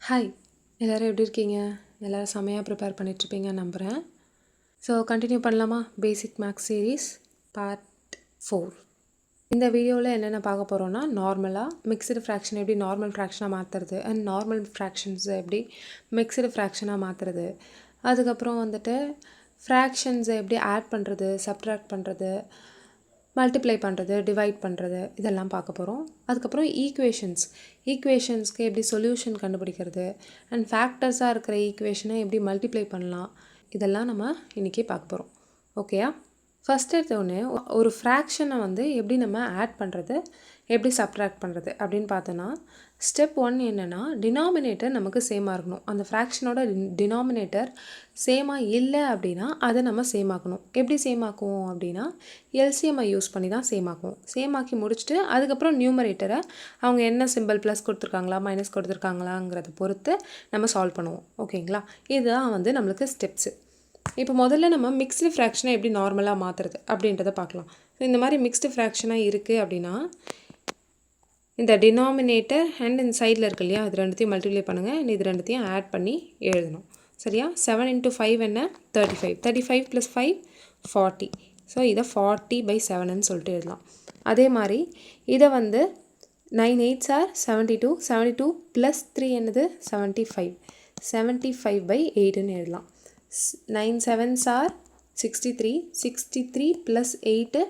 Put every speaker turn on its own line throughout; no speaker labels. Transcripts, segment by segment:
Hi எல்லோரும் எப்படி இருக்கீங்க? எல்லோரும் செமையாக ப்ரிப்பேர் பண்ணிகிட்ருப்பீங்கன்னு நம்புகிறேன். ஸோ கண்டினியூ பண்ணலாமா? Basic maths series part 4. இந்த வீடியோவில் என்னென்ன பார்க்க போகிறோன்னா, நார்மலாக மிக்சடு ஃப்ராக்ஷன் எப்படி நார்மல் ஃப்ராக்ஷனாக மாற்றுறது அண்ட் நார்மல் ஃப்ராக்ஷன்ஸை எப்படி மிக்சடு ஃப்ராக்ஷனாக மாற்றுறது, அதுக்கப்புறம் வந்துட்டு ஃப்ராக்ஷன்ஸை எப்படி ஆட் பண்ணுறது, சப்ட்ராக்ட் பண்ணுறது, மல்டிப்ளை பண்ணுறது, டிவைட் பண்ணுறது, இதெல்லாம் பார்க்க போகிறோம். அதுக்கப்புறம் ஈக்குவேஷன்ஸ்க்கு எப்படி சொல்யூஷன் கண்டுபிடிக்கிறது அண்ட் ஃபேக்டர்ஸாக இருக்கிற ஈக்குவேஷனை எப்படி மல்டிப்ளை பண்ணலாம், இதெல்லாம் நம்ம இன்றைக்கி பார்க்க போகிறோம். ஓகேயா? ஃபஸ்ட் எடுத்தோடனே ஒரு ஃப்ராக்ஷனை வந்து எப்படி நம்ம ஆட் பண்ணுறது, எப்படி சப்ட்ராக்ட் பண்ணுறது அப்படின்னு பார்த்தோன்னா, ஸ்டெப் 1 என்னென்னா, டினாமினேட்டர் நமக்கு சேமாக இருக்கணும். அந்த ஃப்ராக்ஷனோட டினாமினேட்டர் சேமாக இல்லை அப்படின்னா அதை நம்ம சேமாக்கணும். எப்படி சேமாக்குவோம் அப்படின்னா, எல்சிஎம்ஐ யூஸ் பண்ணி தான் சேமாக்குவோம். சேமாக்கி முடிச்சுட்டு அதுக்கப்புறம் நியூமரேட்டரை அவங்க என்ன சிம்பிள் ப்ளஸ் கொடுத்துருக்காங்களா மைனஸ் கொடுத்துருக்காங்களாங்கிறத பொறுத்து நம்ம சால்வ் பண்ணுவோம். ஓகேங்களா? இதுதான் வந்து நம்மளுக்கு ஸ்டெப்ஸு. இப்போ முதல்ல நம்ம மிக்ஸ்டு ஃப்ராக்ஷனை எப்படி நார்மலாக மாற்றுறது அப்படின்றத பார்க்கலாம். ஸோ இந்த மாதிரி மிக்ஸ்டு ஃப்ராக்ஷனாக இருக்குது அப்படின்னா, இந்த டினாமினேட்டர் அண்ட் இந்த சைடில் இருக்கு இல்லையா, இது ரெண்டுத்தையும் மல்டிப்ளை பண்ணுங்கள். இது ரெண்டுத்தையும் ஆட் பண்ணி எழுதணும். சரியா? 7 × 5 என்ன? 35. 35 + 5 40. ஸோ இதை 40/7ன்னு சொல்லிட்டு எழுதலாம். அதே மாதிரி இதை வந்து 9 8s are 72. 72 + 3 என்னது? 75. 75/8ன்னு எழுதலாம். 9 7s are 63. 63 + 8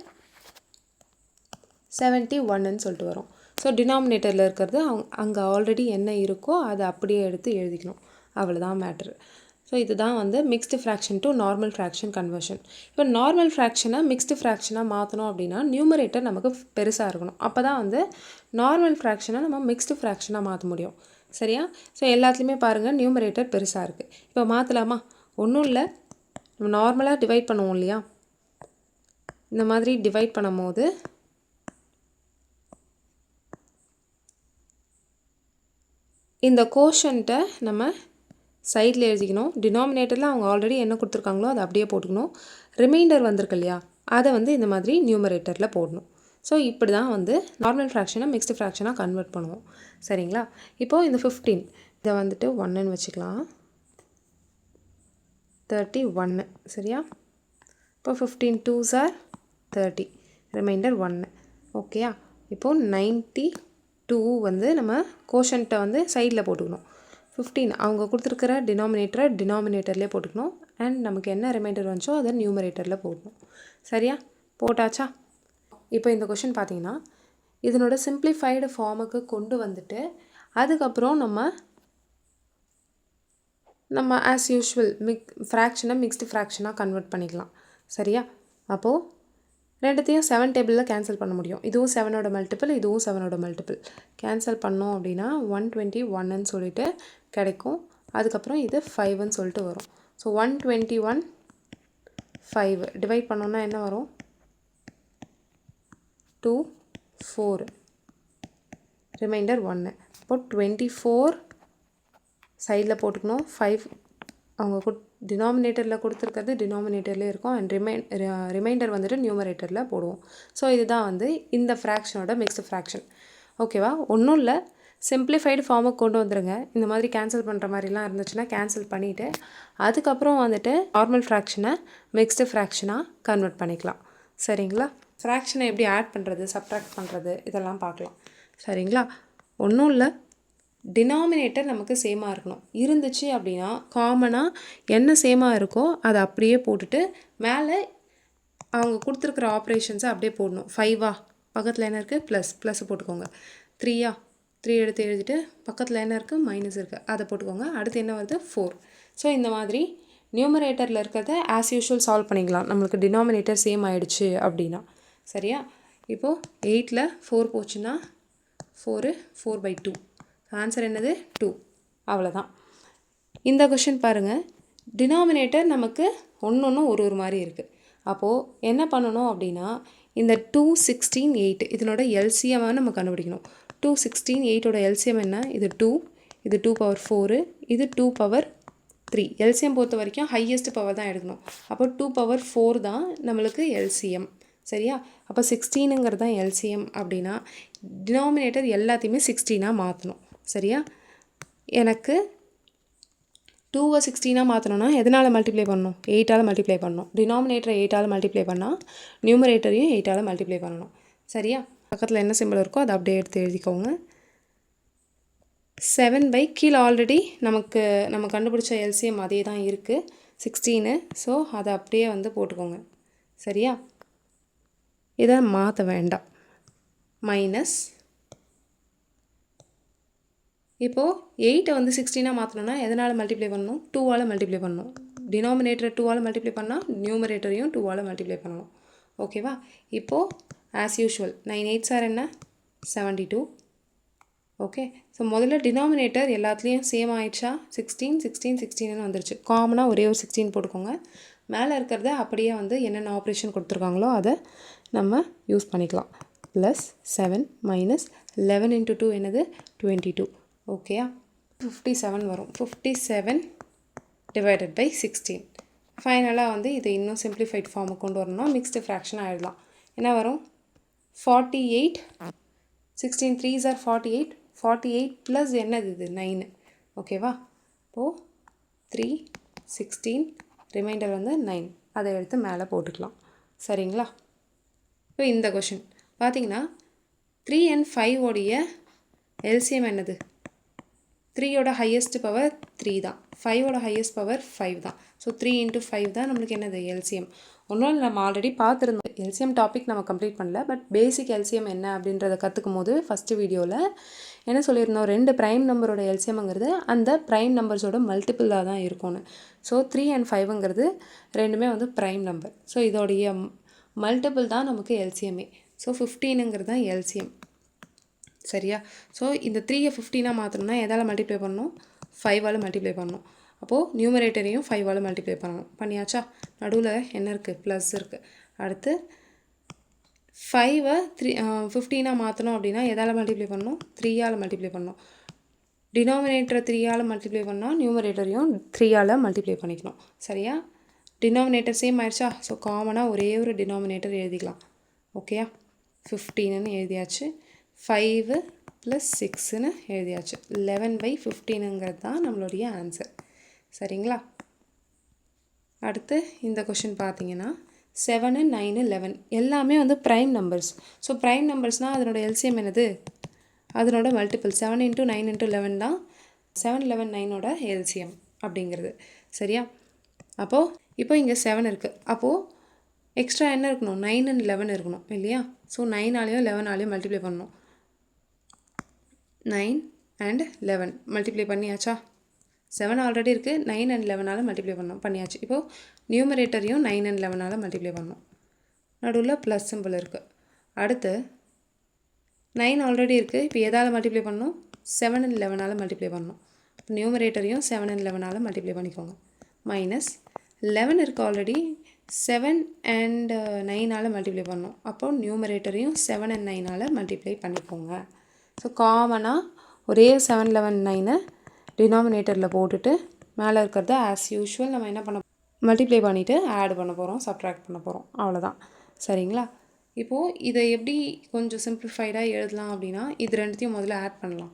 71ன்னு சொல்லிட்டு வரும். ஸோ டினாமினேட்டரில் இருக்கிறது அங்கே ஆல்ரெடி என்ன இருக்கோ அதை அப்படியே எடுத்து எழுதிக்கணும். அவ்வளோதான் மேட்ரு. ஸோ இதுதான் வந்து mixed fraction to normal fraction conversion. இப்போ நார்மல் ஃப்ராக்ஷனை மிக்ஸ்டு ஃப்ராக்ஷனாக மாற்றணும் அப்படின்னா நியூமரேட்டர் நமக்கு பெருசாக இருக்கணும். அப்போ தான் வந்து நார்மல் ஃப்ராக்ஷனை நம்ம மிக்ஸ்டு ஃப்ராக்ஷனாக மாற்ற முடியும். சரியா? ஸோ எல்லாத்துலேயுமே பாருங்கள் நியூமரேட்டர் பெருசாக இருக்குது. இப்போ மாற்றலாமா? ஒன்றும் இல்லை, நம்ம நார்மலாக டிவைட் பண்ணுவோம் இல்லையா, இந்த மாதிரி டிவைட் பண்ணும் போது இந்த கோஷன்ட்டை நம்ம சைடில் எழுதிக்கணும். டினாமினேட்டரில் அவங்க ஆல்ரெடி என்ன கொடுத்துருக்காங்களோ அதை அப்படியே போட்டுக்கணும். ரிமைண்டர் வந்திருக்கு இல்லையா, அதை வந்து இந்த மாதிரி நியூமரேட்டரில் போடணும். ஸோ இப்படி தான் வந்து நார்மல் ஃப்ராக்ஷனை மிக்ஸ்டு ஃப்ராக்ஷனாக கன்வெர்ட் பண்ணுவோம். சரிங்களா? இப்போது இந்த 15 இதை வந்துட்டு 1ன்னு வச்சுக்கலாம். 31. சரியா? இப்போ 15 2s are 30. ரிமைண்டர் 1. ஓகேயா? இப்போது 92 வந்து நம்ம கோஷன்ட்டை வந்து சைடில் போட்டுக்கணும். 15 அவங்க கொடுத்துருக்கிற டினாமினேட்டர்லேயே போட்டுக்கணும். அண்ட் நமக்கு என்ன ரிமைண்டர் வந்துச்சோ அதை நியூமரேட்டரில் போடணும். சரியா? போட்டாச்சா? இப்போ இந்த கொஷின் பார்த்தீங்கன்னா, இதனோட சிம்பிளிஃபைடு ஃபார்முக்கு கொண்டு வந்துட்டு அதுக்கப்புறம் நம்ம ஆஸ் யூஷுவல் ஃப்ராக்ஷனை மிக்ஸ்டு ஃப்ராக்ஷனாக கன்வெர்ட் பண்ணிக்கலாம். சரியா? அப்போது ரெண்டுத்தையும் 7 டேபிளில் கேன்சல் பண்ண முடியும். இதுவும் 7ஓட மல்டிபிள், இதுவும் 7ஓட மல்டிபிள். கேன்சல் பண்ணோம் அப்படின்னா 121ன்னு சொல்லிட்டு கிடைக்கும். அதுக்கப்புறம் இது 5ன்னு சொல்லிட்டு வரும். ஸோ 121 5 டிவைட் பண்ணோன்னா என்ன வரும்? 2 4. ரிமைண்டர் 1. இப்போ 24 சைடில் போட்டுக்கணும். 5 அவங்க டினாமினேட்டரில் கொடுத்துருக்கிறது டினாமினேட்டர்லேயே இருக்கும். அண்ட் ரிமைண்டர் வந்துட்டு நியூமரேட்டரில் போடுவோம். ஸோ இதுதான் வந்து இந்த ஃப்ராக்ஷனோட மிக்ஸ்டு ஃப்ராக்ஷன். ஓகேவா? ஒன்றும் இல்லை, சிம்பிளிஃபைடு ஃபார்முக்கு கொண்டு வந்துடுங்க. இந்த மாதிரி கேன்சல் பண்ணுற மாதிரிலாம் இருந்துச்சுன்னா கேன்சல் பண்ணிவிட்டு அதுக்கப்புறம் வந்துட்டு நார்மல் ஃப்ராக்ஷனை மிக்ஸ்டு ஃப்ராக்ஷனாக கன்வெர்ட் பண்ணிக்கலாம். சரிங்களா? ஃப்ராக்ஷனை எப்படி ஆட் பண்ணுறது, சப்ட்ராக்ட் பண்ணுறது, இதெல்லாம் பார்க்கலாம். சரிங்களா? ஒன்றும் இல்லை, டினாமினேட்டர் நமக்கு சேமாக இருக்கணும். இருந்துச்சு அப்படின்னா காமனாக என்ன சேமாக இருக்கோ அதை அப்படியே போட்டுட்டு மேலே அவங்க கொடுத்துருக்குற ஆப்ரேஷன்ஸை அப்படியே போடணும். 5ஆ பக்கத்தில் என்ன இருக்குது? ப்ளஸ்ஸை போட்டுக்கோங்க. 3ஆ 3 எடுத்து எழுதிட்டு பக்கத்தில் என்ன இருக்குது? மைனஸ் இருக்குது, அதை போட்டுக்கோங்க. அடுத்து என்ன வருது? 4. ஸோ இந்த மாதிரி நியூமரேட்டரில் இருக்கிறத ஆஸ் யூஷுவல் சால்வ் பண்ணிக்கலாம் நம்மளுக்கு டினாமினேட்டர் சேம் ஆகிடுச்சு அப்படின்னா. சரியா? இப்போது 8ல் 4 போச்சுன்னா 4/2. ஆன்சர் என்னது? 2. அவ்வளோதான். இந்த கொஷின் பாருங்கள், டினாமினேட்டர் நமக்கு ஒன்று ஒரு மாதிரி இருக்குது. அப்போது என்ன பண்ணணும் அப்படின்னா, இந்த 2 16 8 இதனோட எல்சிஎம்மை நம்ம கண்டுபிடிக்கணும். 2 16 8ஓட எல்சிஎம் என்ன? இது 2, இது 2/4, இது 2/3. எல்சிஎம் பொறுத்த வரைக்கும் ஹையஸ்ட் பவர் தான் எடுக்கணும். அப்போ 2/4 தான் நம்மளுக்கு எல்சிஎம். சரியா? அப்போ 16ங்கிறது தான் எல்சிஎம் அப்படின்னா டினாமினேட்டர் எல்லாத்தையுமே 16ஆக மாற்றணும். சரியா? எனக்கு 2வை 16ஆக மாற்றணும்னா எதனால் மல்டிப்ளை பண்ணணும்? 8ஆல் மல்டிப்ளை பண்ணணும். டினாமினேட்டரை 8ஆல் மல்டிப்ளை பண்ணால் நியூமரேட்டரையும் 8ஆல் மல்டிப்ளை பண்ணணும். சரியா? பக்கத்தில் என்ன சிம்பிள் இருக்கோ அதை அப்படியே எடுத்து எழுதிக்கோங்க. 7 கீழே ஆல்ரெடி நம்ம கண்டுபிடிச்ச எல்சிஎம் அதே தான் இருக்குது 16. ஸோ அதை அப்படியே வந்து போட்டுக்கோங்க. சரியா? இதை மாற்ற வேண்டாம். மைனஸ் இப்போது 8ஐ வந்து 16ஆக மாற்றணும்னா எதனால் மல்டிப்ளை பண்ணணும்? 2ஆல் மல்டிப்ளை பண்ணணும். டினாமினேட்டரை 2ஆல் மல்டிப்ளை பண்ணால் நியூமரேட்டரையும் 2ஆல் மல்டிப்ளை பண்ணணும். ஓகேவா? இப்போது ஆஸ் யூஷுவல் 9 8s என்ன? 72. ஓகே. ஸோ முதல்ல டினாமினேட்டர் எல்லாத்துலேயும் சேம் ஆயிடுச்சா? 16 16 16ன்னு வந்துருச்சு. காமனாக ஒரே ஒரு 16 போட்டுக்கோங்க. மேலே இருக்கிறத அப்படியே வந்து என்னென்ன ஆப்ரேஷன் கொடுத்துருக்காங்களோ அதை நம்ம யூஸ் பண்ணிக்கலாம். ப்ளஸ் 7 மைனஸ் 11 × 2 என்னது? 22. ஓகேயா? 57 வரும். 57 டிவைடட் பை 16. ஃபைனலாக வந்து இதை இன்னும் சிம்பிளிஃபைட் ஃபார்முக்கு கொண்டு வரணும்னா மிக்ஸ்டு ஃப்ராக்ஷன் ஆகிடலாம். என்ன வரும்? 48 16 3s are 48. 48 ப்ளஸ் என்னது இது? 9. ஓகேவா? இப்போது 3 16 ரிமைண்டர் வந்து 9. அதை எடுத்து மேலே போட்டுக்கலாம். சரிங்களா? இப்போ இந்த கொஷின் பார்த்தீங்கன்னா 3 and 5 உடைய எல்சிஎம் என்னது? 3யோட ஹையஸ்ட் பவர் 3 தான். 5ஓட ஹையஸ்ட் பவர் 5 தான். ஸோ 3 × 5 தான் நம்மளுக்கு என்னது? எல்சிஎம். ஒன்றும் நம்ம ஆல்ரெடி பார்த்துருந்தோம். எல்சிஎம் டாபிக் நம்ம கம்ப்ளீட் பண்ணல. பட் பேசிக் எல்சிஎம் என்ன அப்படின்றத கற்றுக்கும் போது ஃபஸ்ட்டு வீடியோவில் என்ன சொல்லியிருந்தோம்? 2 ப்ரைம் நம்பரோட எல்சிஎம்ங்கிறது அந்த ப்ரைம் நம்பர்ஸோட மல்டிபிளாக தான் இருக்கும்னு. ஸோ 3 and 5ங்கிறது ரெண்டுமே வந்து ப்ரைம் நம்பர். ஸோ இதோடைய மல்டிபிள் தான் நமக்கு எல்சிஎம்ஏ. ஸோ 15ங்கிறது தான் எல்சிஎம். சரியா? ஸோ இந்த 3ஐ 15ஆக மாற்றணும்னா எதால் மல்டிப்ளை பண்ணணும்? 5ஆல் மல்டிப்ளை பண்ணணும். அப்போது நியூமரேட்டரையும் 5ஆல் மல்டிப்ளை பண்ணணும். பண்ணியாச்சா? நடுவில் என்ன இருக்குது? ப்ளஸ் இருக்குது. அடுத்து 5ஐ 15ஆக மாற்றணும் அப்படின்னா எதால் மல்டிப்ளை பண்ணணும்? 3ஆல் மல்டிப்ளை பண்ணணும். டினாமினேட்டரை 3ஆல் மல்டிப்ளை பண்ணால் நியூமரேட்டரையும் 3ஆல் மல்டிப்ளை பண்ணிக்கணும். சரியா? டினாமினேட்டர் சேம் ஆயிடுச்சா? ஸோ காமனாக ஒரே ஒரு டினாமினேட்டர் எழுதிக்கலாம். ஓகேயா? 15ன்னு எழுதியாச்சு. 5 + 6ன்னு எழுதியாச்சு. 11/15ங்கிறது தான் நம்மளுடைய ஆன்சர். சரிங்களா? அடுத்து இந்த கொஷின் பார்த்தீங்கன்னா 7 9 11 எல்லாமே வந்து ப்ரைம் நம்பர்ஸ். ஸோ ப்ரைம் நம்பர்ஸ்னால் அதனோட எல்சிஎம் என்னது? அதனோட மல்டிபிள் 7 × 9 × 11 தான் 7 11 9ஓட எல்சிஎம் அப்படிங்கிறது. சரியா? அப்போது இப்போ இங்கே 7 இருக்குது. அப்போது எக்ஸ்ட்ரா என்ன இருக்கணும்? 9 and 11 இருக்கணும் இல்லையா? ஸோ 9ஆலையும் 11ஆலையும் மல்டிப்ளை பண்ணணும். 9 and 11 மல்டிப்ளை பண்ணியாச்சா? 7 ஆல்ரெடி இருக்குது. 9 and 11ஆல் மல்டிப்ளை பண்ணணும். பண்ணியாச்சு. இப்போது நியூமரேட்டரையும் 9 and 11ஆல் மல்டிப்ளை பண்ணணும். நடுவில் ப்ளஸ் சிம்பிள் இருக்குது. அடுத்து 9 ஆல்ரெடி இருக்குது. இப்போ எதால் மல்டிப்ளை பண்ணணும்? 7 and 11ஆல் மல்டிப்ளை பண்ணணும். நியூமரேட்டரையும் 7 and 11ஆல் மல்டிப்ளை பண்ணிக்கோங்க. மைனஸ் 11 இருக்குது ஆல்ரெடி. 7 and 9ஆல் மல்டிப்ளை பண்ணணும். அப்போது நியூமரேட்டரையும் 7 and 9ஆல் மல்டிப்ளை பண்ணிக்கோங்க. ஸோ காமனாக ஒரே 7 11 9 டினாமினேட்டரில் போட்டுட்டு மேலே இருக்கிறத ஆஸ் யூஷுவல் நம்ம என்ன பண்ண மல்டிப்ளை பண்ணிவிட்டு ஆட் பண்ண போகிறோம், சப்ட்ராக்ட் பண்ண போகிறோம். அவ்வளோதான். சரிங்களா? இப்போது இதை எப்படி கொஞ்சம் சிம்பிளிஃபைடாக எழுதலாம் அப்படின்னா இது ரெண்டுத்தையும் முதல்ல ஆட் பண்ணலாம்.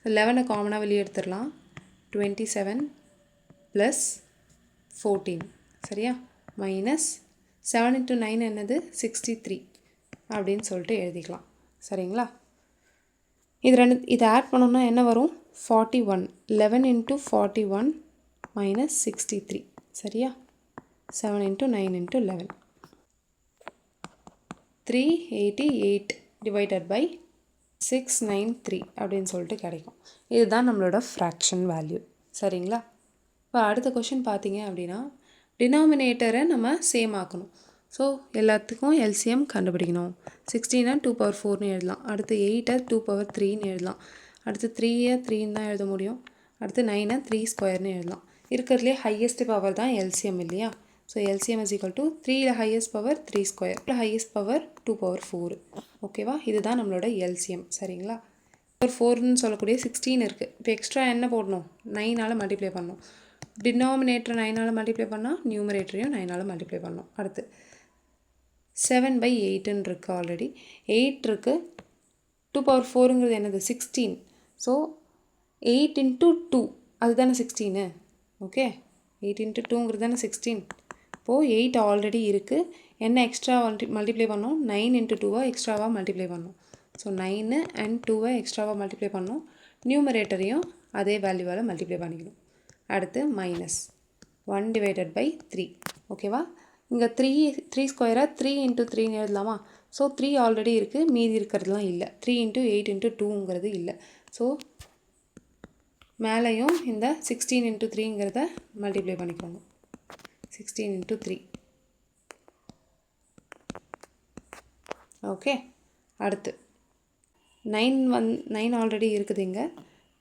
11 காமனாக வெளியே எடுத்துடலாம். 27 + 14. சரியா? மைனஸ் 7 × 9 என்னது? 63 அப்படின்னு சொல்லிட்டு எழுதிக்கலாம். சரிங்களா? இதை ஆட் பண்ணோம்னா என்ன வரும்? 41. 11 × 41 - 63. சரியா? 7 × 9 × 11. 388 டிவைடட் பை 693 அப்படின்னு சொல்லிட்டு கிடைக்கும். இதுதான் நம்மளோட ஃப்ராக்ஷன் வேல்யூ. சரிங்களா? இப்போ அடுத்த கொஷின் பார்த்தீங்க அப்படின்னா டினாமினேட்டரை நம்ம சேம் ஆக்கணும். ஸோ எல்லாத்துக்கும் எல்சிஎம் கண்டுபிடிக்கணும். 16 2/4ன்னு எழுதலாம். அடுத்து 8 2/3ன்னு எழுதலாம். அடுத்து 3 3ன்னு தான் எழுத முடியும். அடுத்து 9 3² எழுதலாம். இருக்கிறதுலே ஹையஸ்ட் பவர் தான் எல்சிஎம் இல்லையா? ஸோ எல்சிஎம் = 3ல் ஹையஸ்ட் பவர் 3², ஹையஸ்ட் பவர் 2/4. ஓகேவா? இதுதான் நம்மளோட எல்சிஎம். சரிங்களா? 4ன்னு சொல்லக்கூடிய 16 இருக்குது. இப்போ எக்ஸ்ட்ரா என்ன போடணும்? 9ஆல் மல்டிப்ளை பண்ணணும். டினாமினேட்டர் 9ஆல் மல்டிப்ளை பண்ணால் நியூமரேட்டரையும் 9ஆல் மல்டிப்ளை பண்ணணும். அடுத்து 7/8ன்னு இருக்குது ஆல்ரெடி. 8 இருக்குது. 2/4ங்கிறது என்னது? 16. ஸோ 8 into 2 அதுதானே 16. ஓகே, 8 into 2ங்கிறது தானே 16. இப்போது 8 ஆல்ரெடி இருக்குது. என்ன எக்ஸ்ட்ரா மல்டிப்ளை பண்ணோம்? 9 into 2 எக்ஸ்ட்ராவாக மல்டிப்ளை பண்ணோம். ஸோ 9 and 2 எக்ஸ்ட்ராவாக மல்டிப்ளை பண்ணோம். நியூமரேட்டரையும் அதே வேல்யூவால் மல்டிப்ளை பண்ணிக்கணும். அடுத்து மைனஸ் 1 divided by 3. ஓகேவா? இங்கே 3 ஸ்கொயராக 3 into 3ன்னு எழுதலாமா? ஸோ 3 ஆல்ரெடி இருக்குது, மீதி இருக்கிறதுலாம் இல்லை. 3 into 8 into 2ங்கிறது இல்லை. ஸோ மேலேயும் இந்த 16 into 3ங்கிறத மல்டிப்ளை பண்ணிக்கோங்க. 16 into 3. ஓகே, அடுத்து 9 ஆல்ரெடி இருக்குது. இங்கே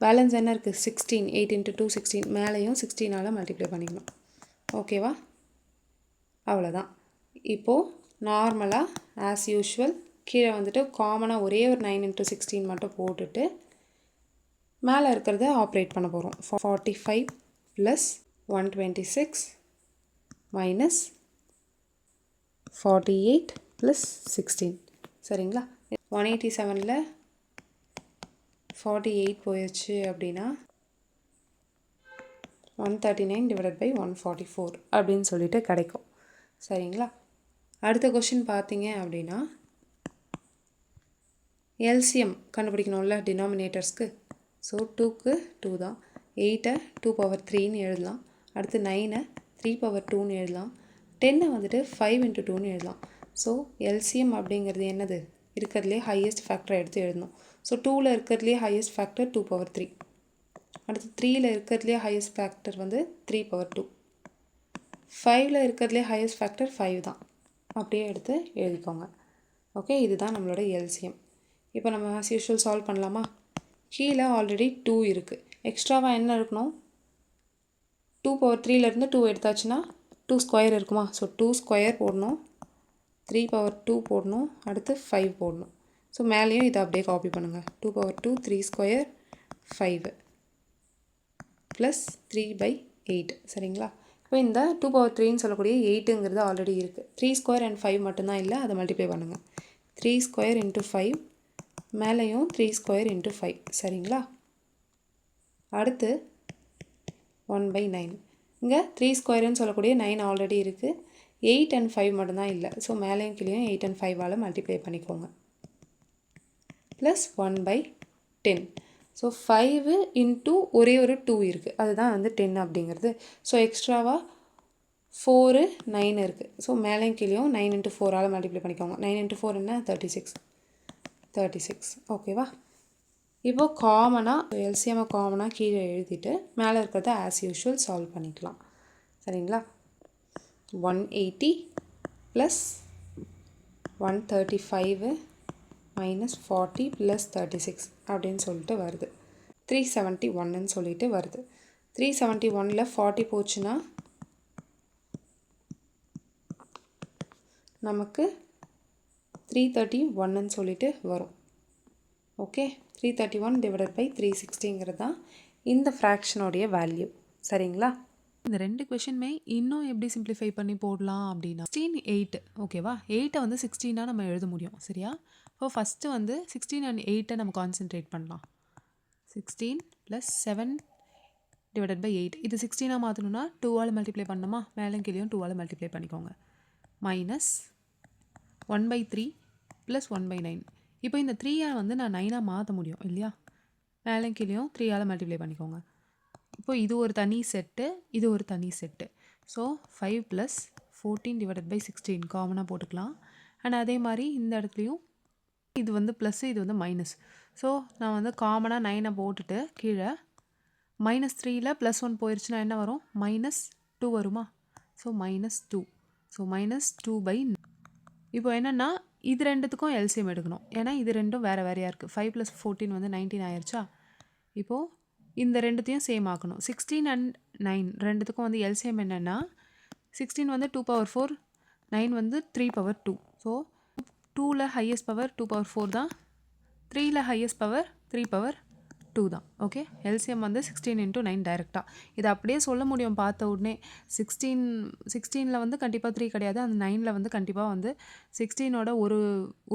பேலன்ஸ் என்ன இருக்குது? 16. 8 into 2 16. மேலேயும் 16ஆல் மல்டிப்ளை பண்ணிக்கணும். ஓகேவா? அவ்வளோதான். இப்போது நார்மலாக ஆஸ் யூஷுவல் கீழே வந்துட்டு காமனாக ஒரே ஒரு 9 into 16 மட்டும் போட்டுட்டு மேலே இருக்கிறத ஆப்ரேட் பண்ண போகிறோம். 45 + 126 மைனஸ் 48 + 16. சரிங்களா? 187ல் 48 போயிடுச்சு அப்படின்னா 139 divided by 144 அப்படின்னு சொல்லிட்டு கிடைக்கும். சரிங்களா? அடுத்த கொஷின் பார்த்தீங்க அப்படின்னா எல்சிஎம் கண்டுபிடிக்கணும்ல டினாமினேட்டர்ஸ்க்கு. ஸோ 2க்கு 2 தான். 8ஐ 2 power 3ன்னு எழுதலாம். அடுத்து 9ஐ 3 power 2ன்னு எழுதலாம். 10ஐ வந்துட்டு 5 into 2ன்னு எழுதலாம். ஸோ எல்சிஎம் அப்படிங்கிறது என்னது? இருக்கிறதுலே ஹையஸ்ட் ஃபேக்டரை எடுத்து எழுதணும். ஸோ 2ல் இருக்கிறதுலே ஹையஸ்ட் ஃபேக்டர் 2 power 3. அடுத்து 3ல் இருக்கிறதுலே ஹையஸ்ட் ஃபேக்டர் வந்து 3 power 2. 5ல் இருக்கிறதுலே ஹையஸ்ட் ஃபேக்டர் 5 தான். அப்படியே எடுத்து எழுதிக்கோங்க. ஓகே, இதுதான் நம்மளோட எல்சிஎம். இப்போ நம்ம ஆஸ் யூஷுவல் சால்வ் பண்ணலாமா? கீழே ஆல்ரெடி 2 இருக்குது. எக்ஸ்ட்ராவாக என்ன இருக்கணும்? 2 power 3லேருந்து 2 எடுத்தாச்சுன்னா 2 ஸ்கொயர் இருக்குமா? ஸோ 2 ஸ்கொயர் போடணும், 3 power 2 போடணும், அடுத்து 5 போடணும். ஸோ மேலேயும் இதை அப்படியே காப்பி பண்ணுங்கள். 2 power 2 3 ஸ்கொயர் 5 ப்ளஸ் 3/8. சரிங்களா? இப்போ இந்த 2 power 3ன்னு சொல்லக்கூடிய 8ங்கிறது ஆல்ரெடி இருக்குது. 3 ஸ்கொயர் அண்ட் 5 மட்டும்தான் இல்லை, அதை மல்டிப்ளை பண்ணுங்கள். 3 ஸ்கொயர் into 5 மேலேயும் 3 ஸ்கொயர் into 5. சரிங்களா? அடுத்து 1/9. இங்கே 3 ஸ்கொயர்னு சொல்லக்கூடிய 9 ஆல்ரெடி இருக்குது. 8 and 5 மட்டும்தான் இல்லை. ஸோ மேலேயும் கீழேயும் 8 and 5ஆல் மல்டிப்ளை பண்ணிக்கோங்க. ப்ளஸ் 1/10. ஸோ 5 into ஒரே ஒரு 2 இருக்குது, அதுதான் வந்து 10 அப்படிங்கிறது. ஸோ எக்ஸ்ட்ராவாக 4 9 இருக்குது. ஸோ மேலேயும் கீழேயும் 9 into 4ஆல் மல்டிப்ளை பண்ணிக்கோங்க. 9 into 4 என்ன? 36. ஓகேவா? இப்போது காமனாக எல்சிஎம்மை காமனாக கீழே எழுதிட்டு மேலே இருக்கிறத ஆஸ் யூஷுவல் சால்வ் பண்ணிக்கலாம். சரிங்களா? 180 + 135 மைனஸ் 40 + 36 அப்படின்னு சொல்லிட்டு வருது. 371ன்னு சொல்லிட்டு வருது. 371ல் 40 போச்சுன்னா நமக்கு 331ன்னு சொல்லிட்டு வரும். ஓகே, 331 divided by 360ங்கிறது தான் இந்த ஃப்ராக்ஷனோடைய வேல்யூ. சரிங்களா? இந்த 2 கொஷினுமே இன்னும் எப்படி சிம்பிளிஃபை பண்ணி போடலாம் அப்படின்னா 16 8. ஓகேவா? 8ஐ வந்து 16ஆக நம்ம எழுத முடியும். சரியா? இப்போ ஃபஸ்ட்டு வந்து 16 and 8ஐ நம்ம கான்சென்ட்ரேட் பண்ணலாம். 16 + 7 divided by 8. இது 16ஆக மாற்றணும்னா 2ஆல் மல்டிப்ளை பண்ணணுமா? மேலே கீழேயும் 2ஆல் மல்டிப்ளை பண்ணிக்கோங்க. மைனஸ் 1/3 + 1/9. இப்போ இந்த 3ஐ வந்து நான் 9ஆக மாற்ற முடியும் இல்லையா? மேலே கீழேயும் 3ஆல் மல்டிப்ளை பண்ணிக்கோங்க. இப்போ இது ஒரு தனி செட்டு, இது ஒரு தனி செட்டு. ஸோ 5 + 14 divided by 16 காமனாக போட்டுக்கலாம். அண்ட் அதே மாதிரி இந்த இடத்துலையும் இது வந்து ப்ளஸ், இது வந்து மைனஸ். ஸோ நான் வந்து காமனாக 9ஐ போட்டுட்டு கீழே -3ல் +1 போயிடுச்சுன்னா என்ன வரும்? -2 வருமா? ஸோ -2. ஸோ -2/9. இப்போ என்னென்னா இது ரெண்டுத்துக்கும் எல்சிஎம் எடுக்கணும். ஏன்னா இது ரெண்டும் வேறு வேறையாக இருக்குது. 5 + 14 வந்து 19 ஆயிடுச்சா? இப்போது இந்த ரெண்டுத்தையும் சேம் ஆக்கணும். 16 and 9 ரெண்டுத்துக்கும் வந்து எல்சிஎம் என்னென்னா 16 வந்து 2 power 4, 9 வந்து 3 power 2. ஸோ 2ல் ஹையஸ்ட் பவர் 2 power 4 தான், 3ல் ஹையஸ்ட் பவர் 3 power 2 தான். ஓகே, எல்சிஎம் வந்து 16 இன்ட்டு 9 டைரெக்டாக இது அப்படியே சொல்ல முடியும் பார்த்த உடனே. 16 வந்து கண்டிப்பாக 3 கிடையாது. அந்த 9 வந்து கண்டிப்பாக வந்து 16ஓட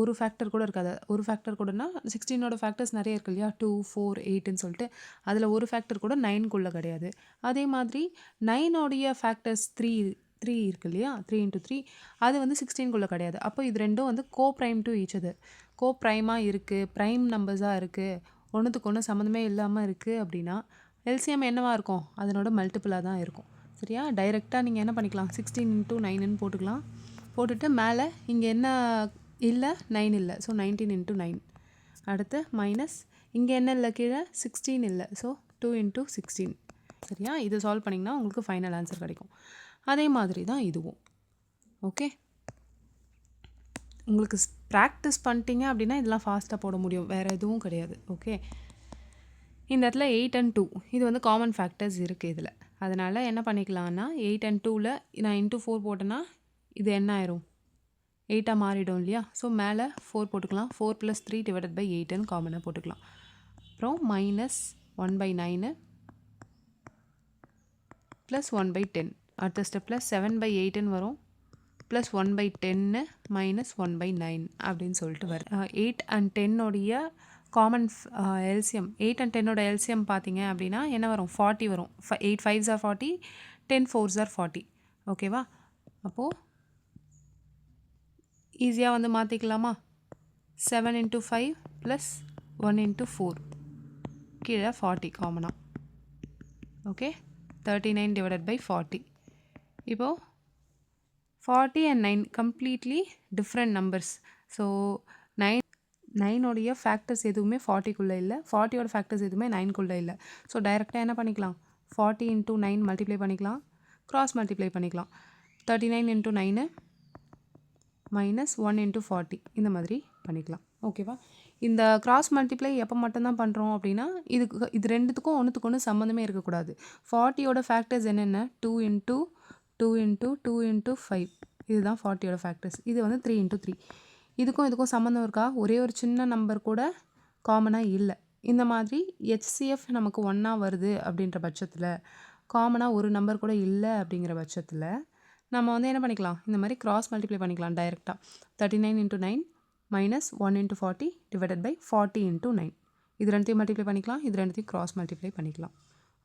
ஒரு ஃபேக்டர் கூட இருக்காது. ஒரு ஃபேக்டர் கூடனா 16ஓட ஃபேக்டர்ஸ் நிறைய இருக்கு இல்லையா, 2 4 8ன்னு சொல்லிட்டு. அதில் ஒரு ஃபேக்டர் கூட 9க்குள்ளே கிடையாது. அதே மாதிரி 9ஓடைய ஃபேக்டர்ஸ் 3 இருக்கு இல்லையா, 3 இன்ட்டு 3 அது வந்து 16க்குள்ளே கிடையாது. அப்போ இது ரெண்டும் வந்து கோ ப்ரைம் டு ஈச் அதர், கோ ப்ரைமாக இருக்குது, ப்ரைம் நம்பர்ஸாக இருக்குது, ஒன்றுத்துக்கு ஒன்று சம்மந்தமே இல்லாமல் இருக்குது அப்படின்னா எல்சிஎம் என்னவாக இருக்கும், அதனோட மல்டிப்புளாக தான் இருக்கும். சரியா, டைரெக்டாக நீங்கள் என்ன பண்ணிக்கலாம், 16 இன்ட்டு 9ன்னு போட்டுக்கலாம். போட்டுட்டு மேலே இங்கே என்ன இல்லை, 9 இல்லை, ஸோ 19 இன்ட்டு 9. அடுத்து மைனஸ் இங்கே என்ன இல்லை, கீழே 16 இல்லை, ஸோ 2 இன்ட்டு 16. சரியா, இது சால்வ் பண்ணிங்கன்னா உங்களுக்கு ஃபைனல் ஆன்சர் கிடைக்கும். அதே மாதிரி தான் இதுவும். ஓகே, உங்களுக்கு ப்ராக்டிஸ் பண்ணிட்டீங்க அப்படின்னா இதெல்லாம் ஃபாஸ்ட்டாக போட முடியும், வேறு எதுவும் கிடையாது. ஓகே, இந்த இடத்துல 8 and 2 இது வந்து காமன் ஃபேக்டர்ஸ் இருக்குது இதில். அதனால் என்ன பண்ணிக்கலாம்னா 8 and 2ல் நான் இன்ட்டு 4 போட்டேன்னா இது என்ன ஆயிரும், 8ஆக மாறிடும் இல்லையா. ஸோ மேலே 4 போட்டுக்கலாம். 4 + 3 / 8ன்னு காமனாக போட்டுக்கலாம். அப்புறம் -1/9 + 1/10. அடுத்த ஸ்டெப்பில் 7/8ன்னு வரும், +1/10 -1/9 அப்படின்னு சொல்லிட்டு வரும். 8 and 10 common LCM, 8 and 10 LCM பார்த்தீங்க அப்படின்னா என்ன வரும், 40 வரும். 8 5s are 40, 10 4s are 40. ஓகேவா, அப்போது ஈஸியாக வந்து மாற்றிக்கலாமா. 7 × 5 + 1 × 4 கீழே 40 காமனாக. ஓகே, 39 / 40. இப்போது 40 and 9 completely different numbers. So 9ஓடைய ஃபேக்டர்ஸ் எதுவுமே 40க்குள்ளே இல்லை, 40ஓட ஃபேக்டர்ஸ் எதுவுமே 9க்குள்ளே இல்லை. ஸோ டைரெக்டாக என்ன பண்ணிக்கலாம், 40 × 9 மல்டிப்ளை பண்ணிக்கலாம், க்ராஸ் மல்டிப்ளை பண்ணிக்கலாம். 39 × 9 -1 × 40 இந்த மாதிரி பண்ணிக்கலாம். ஓகேவா, இந்த கிராஸ் மல்டிப்ளை எப்போ மட்டும்தான் பண்ணுறோம் அப்படின்னா இது ரெண்டுத்துக்கும் ஒன்றுத்துக்கு ஒன்று சம்மந்தமே இருக்கக்கூடாது. 40ஓட ஃபேக்டர்ஸ் என்னென்ன, 2 × 2 × 2 × 5 இதுதான் 40ஓட ஃபேக்டர்ஸ். இது வந்து 3 × 3. இதுக்கும் சம்மந்தம் இருக்கா, ஒரே ஒரு சின்ன நம்பர் கூட காமனாக இல்லை. இந்த மாதிரி HCF நமக்கு 1ஆக வருது அப்படின்ற பட்சத்தில், காமனாக ஒரு நம்பர் கூட இல்லை அப்படிங்கிற பட்சத்தில் நம்ம வந்து என்ன பண்ணிக்கலாம், இந்த மாதிரி கிராஸ் மல்டிப்ளை பண்ணிக்கலாம் டைரெக்டாக. 39 × 9 -1 × 40 / 40 × 9 இது ரெண்டுத்தையும் மல்டிப்ளை பண்ணிக்கலாம், இது ரெண்டுத்தையும் கிராஸ் மல்டிப்ளை பண்ணிக்கலாம்.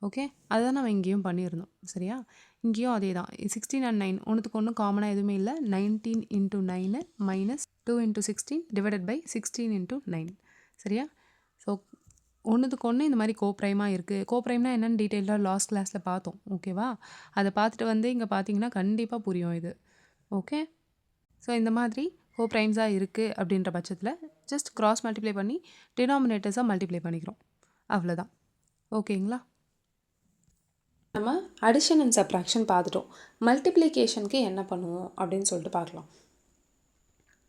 ஓகே, அதுதான் நம்ம இங்கேயும் பண்ணியிருந்தோம். சரியா, இங்கேயும் அதே தான். 16 and 9 ஒன்றுத்துக்கு ஒன்று காமனாக எதுவுமே இல்லை. 19 × 9 -2 × 16 / 16 × 9. சரியா, ஸோ ஒன்றுத்துக்கு ஒன்று இந்த மாதிரி கோப்ரைமாக இருக்குது. கோப்ரைம்னா என்னென்னு டீட்டெயிலாக லாஸ்ட் கிளாஸில் பார்த்தோம். ஓகேவா, அதை பார்த்துட்டு வந்து இங்கே பார்த்தீங்கன்னா கண்டிப்பாக புரியும் இது. ஓகே, ஸோ இந்த மாதிரி கோப்ரைம்ஸாக இருக்குது அப்படின்ற பட்சத்தில் ஜஸ்ட் கிராஸ் மல்டிப்ளை பண்ணி டினாமினேட்டர்ஸாக மல்டிப்ளை பண்ணிக்கிறோம், அவ்வளோதான். ஓகேங்களா, நம்ம அடிஷன் அண்ட் சப்ராக்ஷன் பார்த்துட்டோம். மல்டிப்ளிகேஷனுக்கு என்ன பண்ணுவோம் அப்படின்னு சொல்லிட்டு பார்க்கலாம்.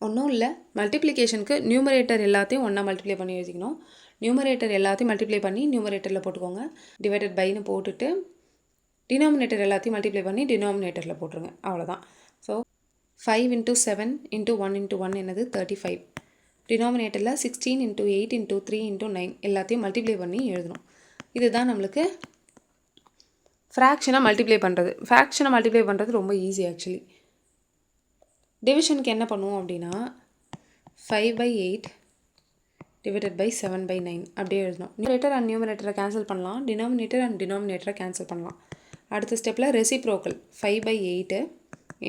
ஒன்றும் இல்லை, மல்டிப்ளிகேஷனுக்கு நியூமரேட்டர் எல்லாத்தையும் ஒன்றா மல்டிப்ளை பண்ணி எழுதிக்கணும். நியூமரேட்டர் எல்லாத்தையும் மல்டிப்ளை பண்ணி நியூமரேட்டரில் போட்டுக்கோங்க. டிவைடட் பைன்னு போட்டுட்டு டினாமினேட்டர் எல்லாத்தையும் மல்டிப்ளை பண்ணி டினாமினேட்டரில் போட்டுருங்க, அவ்வளோதான். ஸோ 5 × 7 × 1 × 1 என்னது 35. டினாமினேட்டரில் 16 × 8 × 3 × 9 எல்லாத்தையும் மல்டிப்ளை பண்ணி எழுதணும். இதுதான் நம்மளுக்கு ஃப்ராக்ஷனாக மல்டிப்ளை பண்ணுறது. ஃப்ராக்ஷனை மல்டிப்ளை பண்ணுறது ரொம்ப ஈஸி ஆக்சுவலி. டிவிஷனுக்கு என்ன பண்ணுவோம் அப்படின்னா 5/8 / 7/9 அப்படியே எழுதணும். நியூமரேட்டர் அண்ட் நியூமரேட்டரை கேன்சல் பண்ணலாம், டினாமினேட்டர் அண்ட் டினாமினேட்டரை கேன்சல் பண்ணலாம். அடுத்த ஸ்டெப்பில் ரெசிப்ரோக்கல் 5/8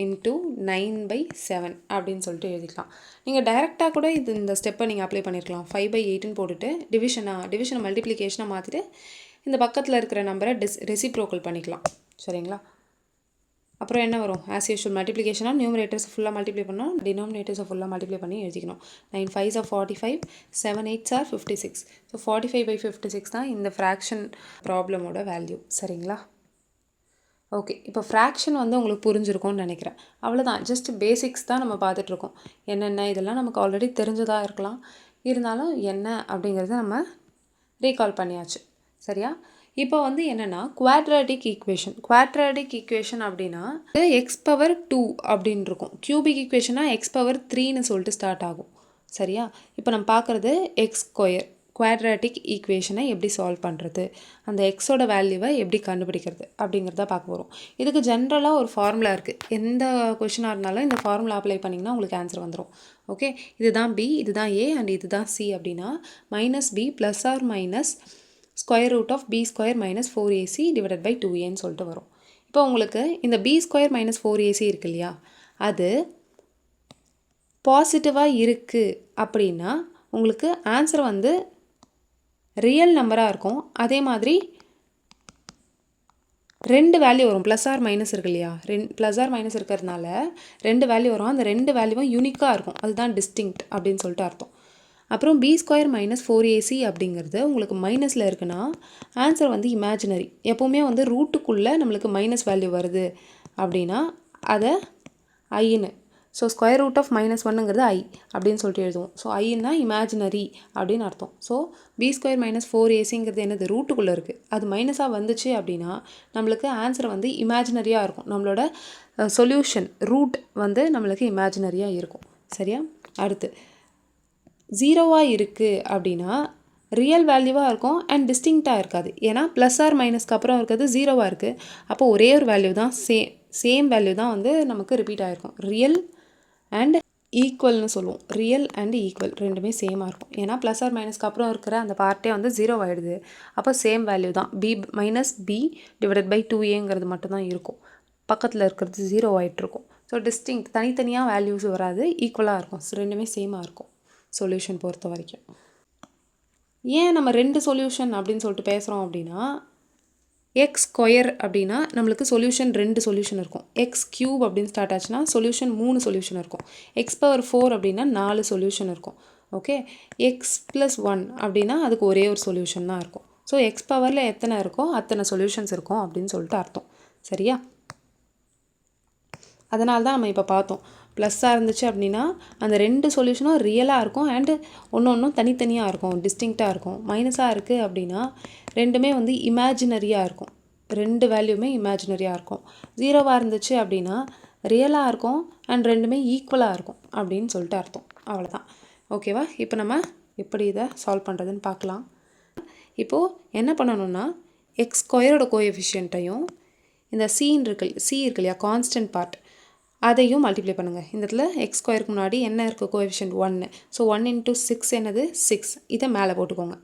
× 9/7 அப்படின்னு சொல்லிட்டு எழுதிக்கலாம். நீங்கள் டைரெக்டாக கூட இந்த ஸ்டெப்பை நீங்கள் அப்ளை பண்ணியிருக்கலாம். 5/8ன்னு போட்டுட்டு டிவிஷனை மல்டிப்ளிகேஷனாக மாற்றிட்டு இந்த பக்கத்தில் இருக்கிற நம்பரை ரெசிப்ரோக்கல் பண்ணிக்கலாம். சரிங்களா, அப்புறம் என்ன வரும், ஆஸ் யூஷுவல் மல்டிப்ளிகேஷனாக நியூமரேட்டர்ஸ் ஃபுல்லாக மல்டிப்ளை பண்ணோம், டினாமினேட்டர்ஸை ஃபுல்லாக மல்டிப்ளை பண்ணி எழுதிக்கணும். 9 5s are 45, 7 8s are 56. So 45/56 தான் இந்த ஃப்ராக்ஷன் ப்ராப்ளமோட வேல்யூ. சரிங்களா, ஓகே, இப்போ ஃப்ராக்ஷன் வந்து உங்களுக்கு புரிஞ்சிருக்கும்னு நினைக்கிறேன். அவ்வளோதான், ஜஸ்ட் பேசிக்ஸ் தான் நம்ம பார்த்துட்ருக்கோம். என்னென்ன இதெல்லாம் நமக்கு ஆல்ரெடி தெரிஞ்சதாக இருக்கலாம், இருந்தாலும் என்ன அப்படிங்கிறத நம்ம ரீகால் பண்ணியாச்சு. சரியா, இப்போ வந்து என்னென்னா குவாட்ராட்டிக் ஈக்குவேஷன் அப்படின்னா x⁻2 அப்படின்னு இருக்கும். கியூபிக் ஈக்குவேஷனாக x⁻3ன்னு சொல்லிட்டு ஸ்டார்ட் ஆகும். சரியா, இப்போ நம்ம பார்க்குறது x². குவாட்ராட்டிக் ஈக்குவேஷனை எப்படி சால்வ் பண்ணுறது, அந்த எக்ஸோட வேல்யூவை எப்படி கண்டுபிடிக்கிறது அப்படிங்கிறத பார்க்க போகிறோம். இதுக்கு ஜென்ரலாக ஒரு ஃபார்முலா இருக்குது. எந்த கொஷினாக இருந்தாலும் இந்த ஃபார்முலா அப்ளை பண்ணிங்கன்னா உங்களுக்கு ஆன்சர் வந்துடும். ஓகே, இதுதான் பி, இதுதான் ஏ அண்ட் இதுதான் சி அப்படின்னா -b plus or minus square root of b square minus 4ac divided by 2aன்னு சொல்லிட்டு வரும். இப்போ உங்களுக்கு இந்த b ஸ்கொயர் மைனஸ் 4ac இருக்கு இல்லையா, அது பாசிட்டிவாக இருக்குது அப்படின்னா உங்களுக்கு ஆன்சர் வந்து ரியல் நம்பராக இருக்கும். அதே மாதிரி ரெண்டு வேல்யூ வரும், ப்ளஸ் ஆர் மைனஸ் இருக்கு இல்லையா, ப்ளஸ் ஆர் மைனஸ் இருக்கிறதுனால ரெண்டு வேல்யூ வரும். அந்த ரெண்டு வேல்யூவும் யூனிக்காக இருக்கும், அதுதான் டிஸ்டிங்க்ட் அப்படின்னு சொல்லிட்டு அர்த்தம். அப்புறம் b ஸ்கொயர் மைனஸ் 4ac அப்படிங்கிறது உங்களுக்கு மைனஸில் இருக்குன்னா ஆன்சர் வந்து இமேஜினரி. எப்போவுமே வந்து ரூட்டுக்குள்ளே நம்மளுக்கு மைனஸ் வேல்யூ வருது அப்படின்னா அதை ஐன்னு, ஸோ ஸ்கொயர் ரூட் ஆஃப் -1ங்கிறது ஐ அப்படின்னு சொல்லிட்டு எழுதுவோம். ஸோ ஐன்னா இமேஜினரி அப்படின்னு அர்த்தம். So b square minus 4ac என்னது, ரூட்டுக்குள்ளே இருக்குது. அது மைனஸாக வந்துச்சு அப்படின்னா நம்மளுக்கு ஆன்சர் வந்து இமேஜினரியாக இருக்கும். நம்மளோட சொல்யூஷன் ரூட் வந்து நம்மளுக்கு இமேஜினரியாக இருக்கும். சரியா? அடுத்து ஜீரோவாக இருக்குது அப்படின்னா ரியல் வேல்யூவாக இருக்கும் அண்ட் டிஸ்டிங்க்டாக இருக்காது. ஏன்னா ப்ளஸ் ஆர் மைனஸ்க்கு அப்புறம் இருக்கிறது ஜீரோவாக இருக்குது. அப்போ ஒரே ஒரு வேல்யூ தான், சேம் வேல்யூ தான் வந்து நமக்கு ரிப்பீட் ஆகிருக்கும். ரியல் அண்ட் ஈக்குவல்னு சொல்லுவோம். ரியல் அண்ட் ஈக்குவல் ரெண்டுமே சேமாக இருக்கும். ஏன்னா ப்ளஸ் ஆர் மைனஸ்க்கு அப்புறம் இருக்கிற அந்த பார்ட்டே வந்து ஜீரோ ஆகிடுது. அப்போ சேம் வேல்யூ தான், b டிவைடட் பை 2aங்கிறது மட்டும்தான் இருக்கும். பக்கத்தில் இருக்கிறது ஜீரோ ஆகிட்டுருக்கும். ஸோ டிஸ்டிங்க்ட், தனித்தனியாக வேல்யூஸ் வராது, ஈக்குவலாக இருக்கும். ஸோ ரெண்டுமே சேமாக இருக்கும் சொல்யூஷன் பொறுத்த வரைக்கும். ஏன் நம்ம ரெண்டு சொல்யூஷன் அப்படின்னு சொல்லிட்டு பேசுகிறோம் அப்படின்னா, எக்ஸ் ஸ்கொயர் அப்படின்னா நம்மளுக்கு சொல்யூஷன் ரெண்டு சொல்யூஷன் இருக்கும். எக்ஸ் கியூப் அப்படின்னு ஸ்டார்ட் ஆச்சுன்னா சொல்யூஷன் 3 சொல்யூஷன் இருக்கும். எக்ஸ் பவர் 4 அப்படின்னா 4 சொல்யூஷன் இருக்கும். ஓகே, எக்ஸ் ப்ளஸ் 1 அப்படின்னா அதுக்கு ஒரே ஒரு சொல்யூஷன் தான் இருக்கும். ஸோ எக்ஸ் பவரில் எத்தனை இருக்கோ அத்தனை சொல்யூஷன்ஸ் இருக்கும் அப்படின்னு சொல்லிட்டு அர்த்தம். சரியா? அதனால தான் நம்ம இப்போ பார்த்தோம், ப்ளஸ்ஸாக இருந்துச்சு அப்படின்னா அந்த ரெண்டு சொல்யூஷனும் ரியலாக இருக்கும் அண்டு ஒன்று தனித்தனியாக இருக்கும், டிஸ்டிங்க்டாக இருக்கும். மைனஸாக இருக்குது அப்படின்னா ரெண்டுமே வந்து இமேஜினரியாக இருக்கும், ரெண்டு வேல்யூமே இமேஜினரியாக இருக்கும். ஜீரோவாக இருந்துச்சு அப்படின்னா ரியலாக இருக்கும் அண்ட் ரெண்டுமே ஈக்குவலாக இருக்கும் அப்படின்னு சொல்லிட்டு அர்த்தம். அவ்வளோதான். ஓகேவா? இப்போ நம்ம எப்படி இதை சால்வ் பண்ணுறதுன்னு பார்க்கலாம். இப்போது என்ன பண்ணணும்னா, எக்ஸ் ஸ்கொயரோட கோஎஃபிஷியன்ட்டையும் இந்த சி இருக்கு இல்லையா, கான்ஸ்டன்ட் பார்ட், அதையும் மல்டிப்ளை பண்ணுங்கள். இந்த இடத்துல எக்ஸ் ஸ்கொயருக்கு முன்னாடி என்ன இருக்குது, கோஎஃபிஷியன்ட் 1. ஸோ 1 × 6 என்னது 6. இதை மேலே போட்டுக்கோங்க.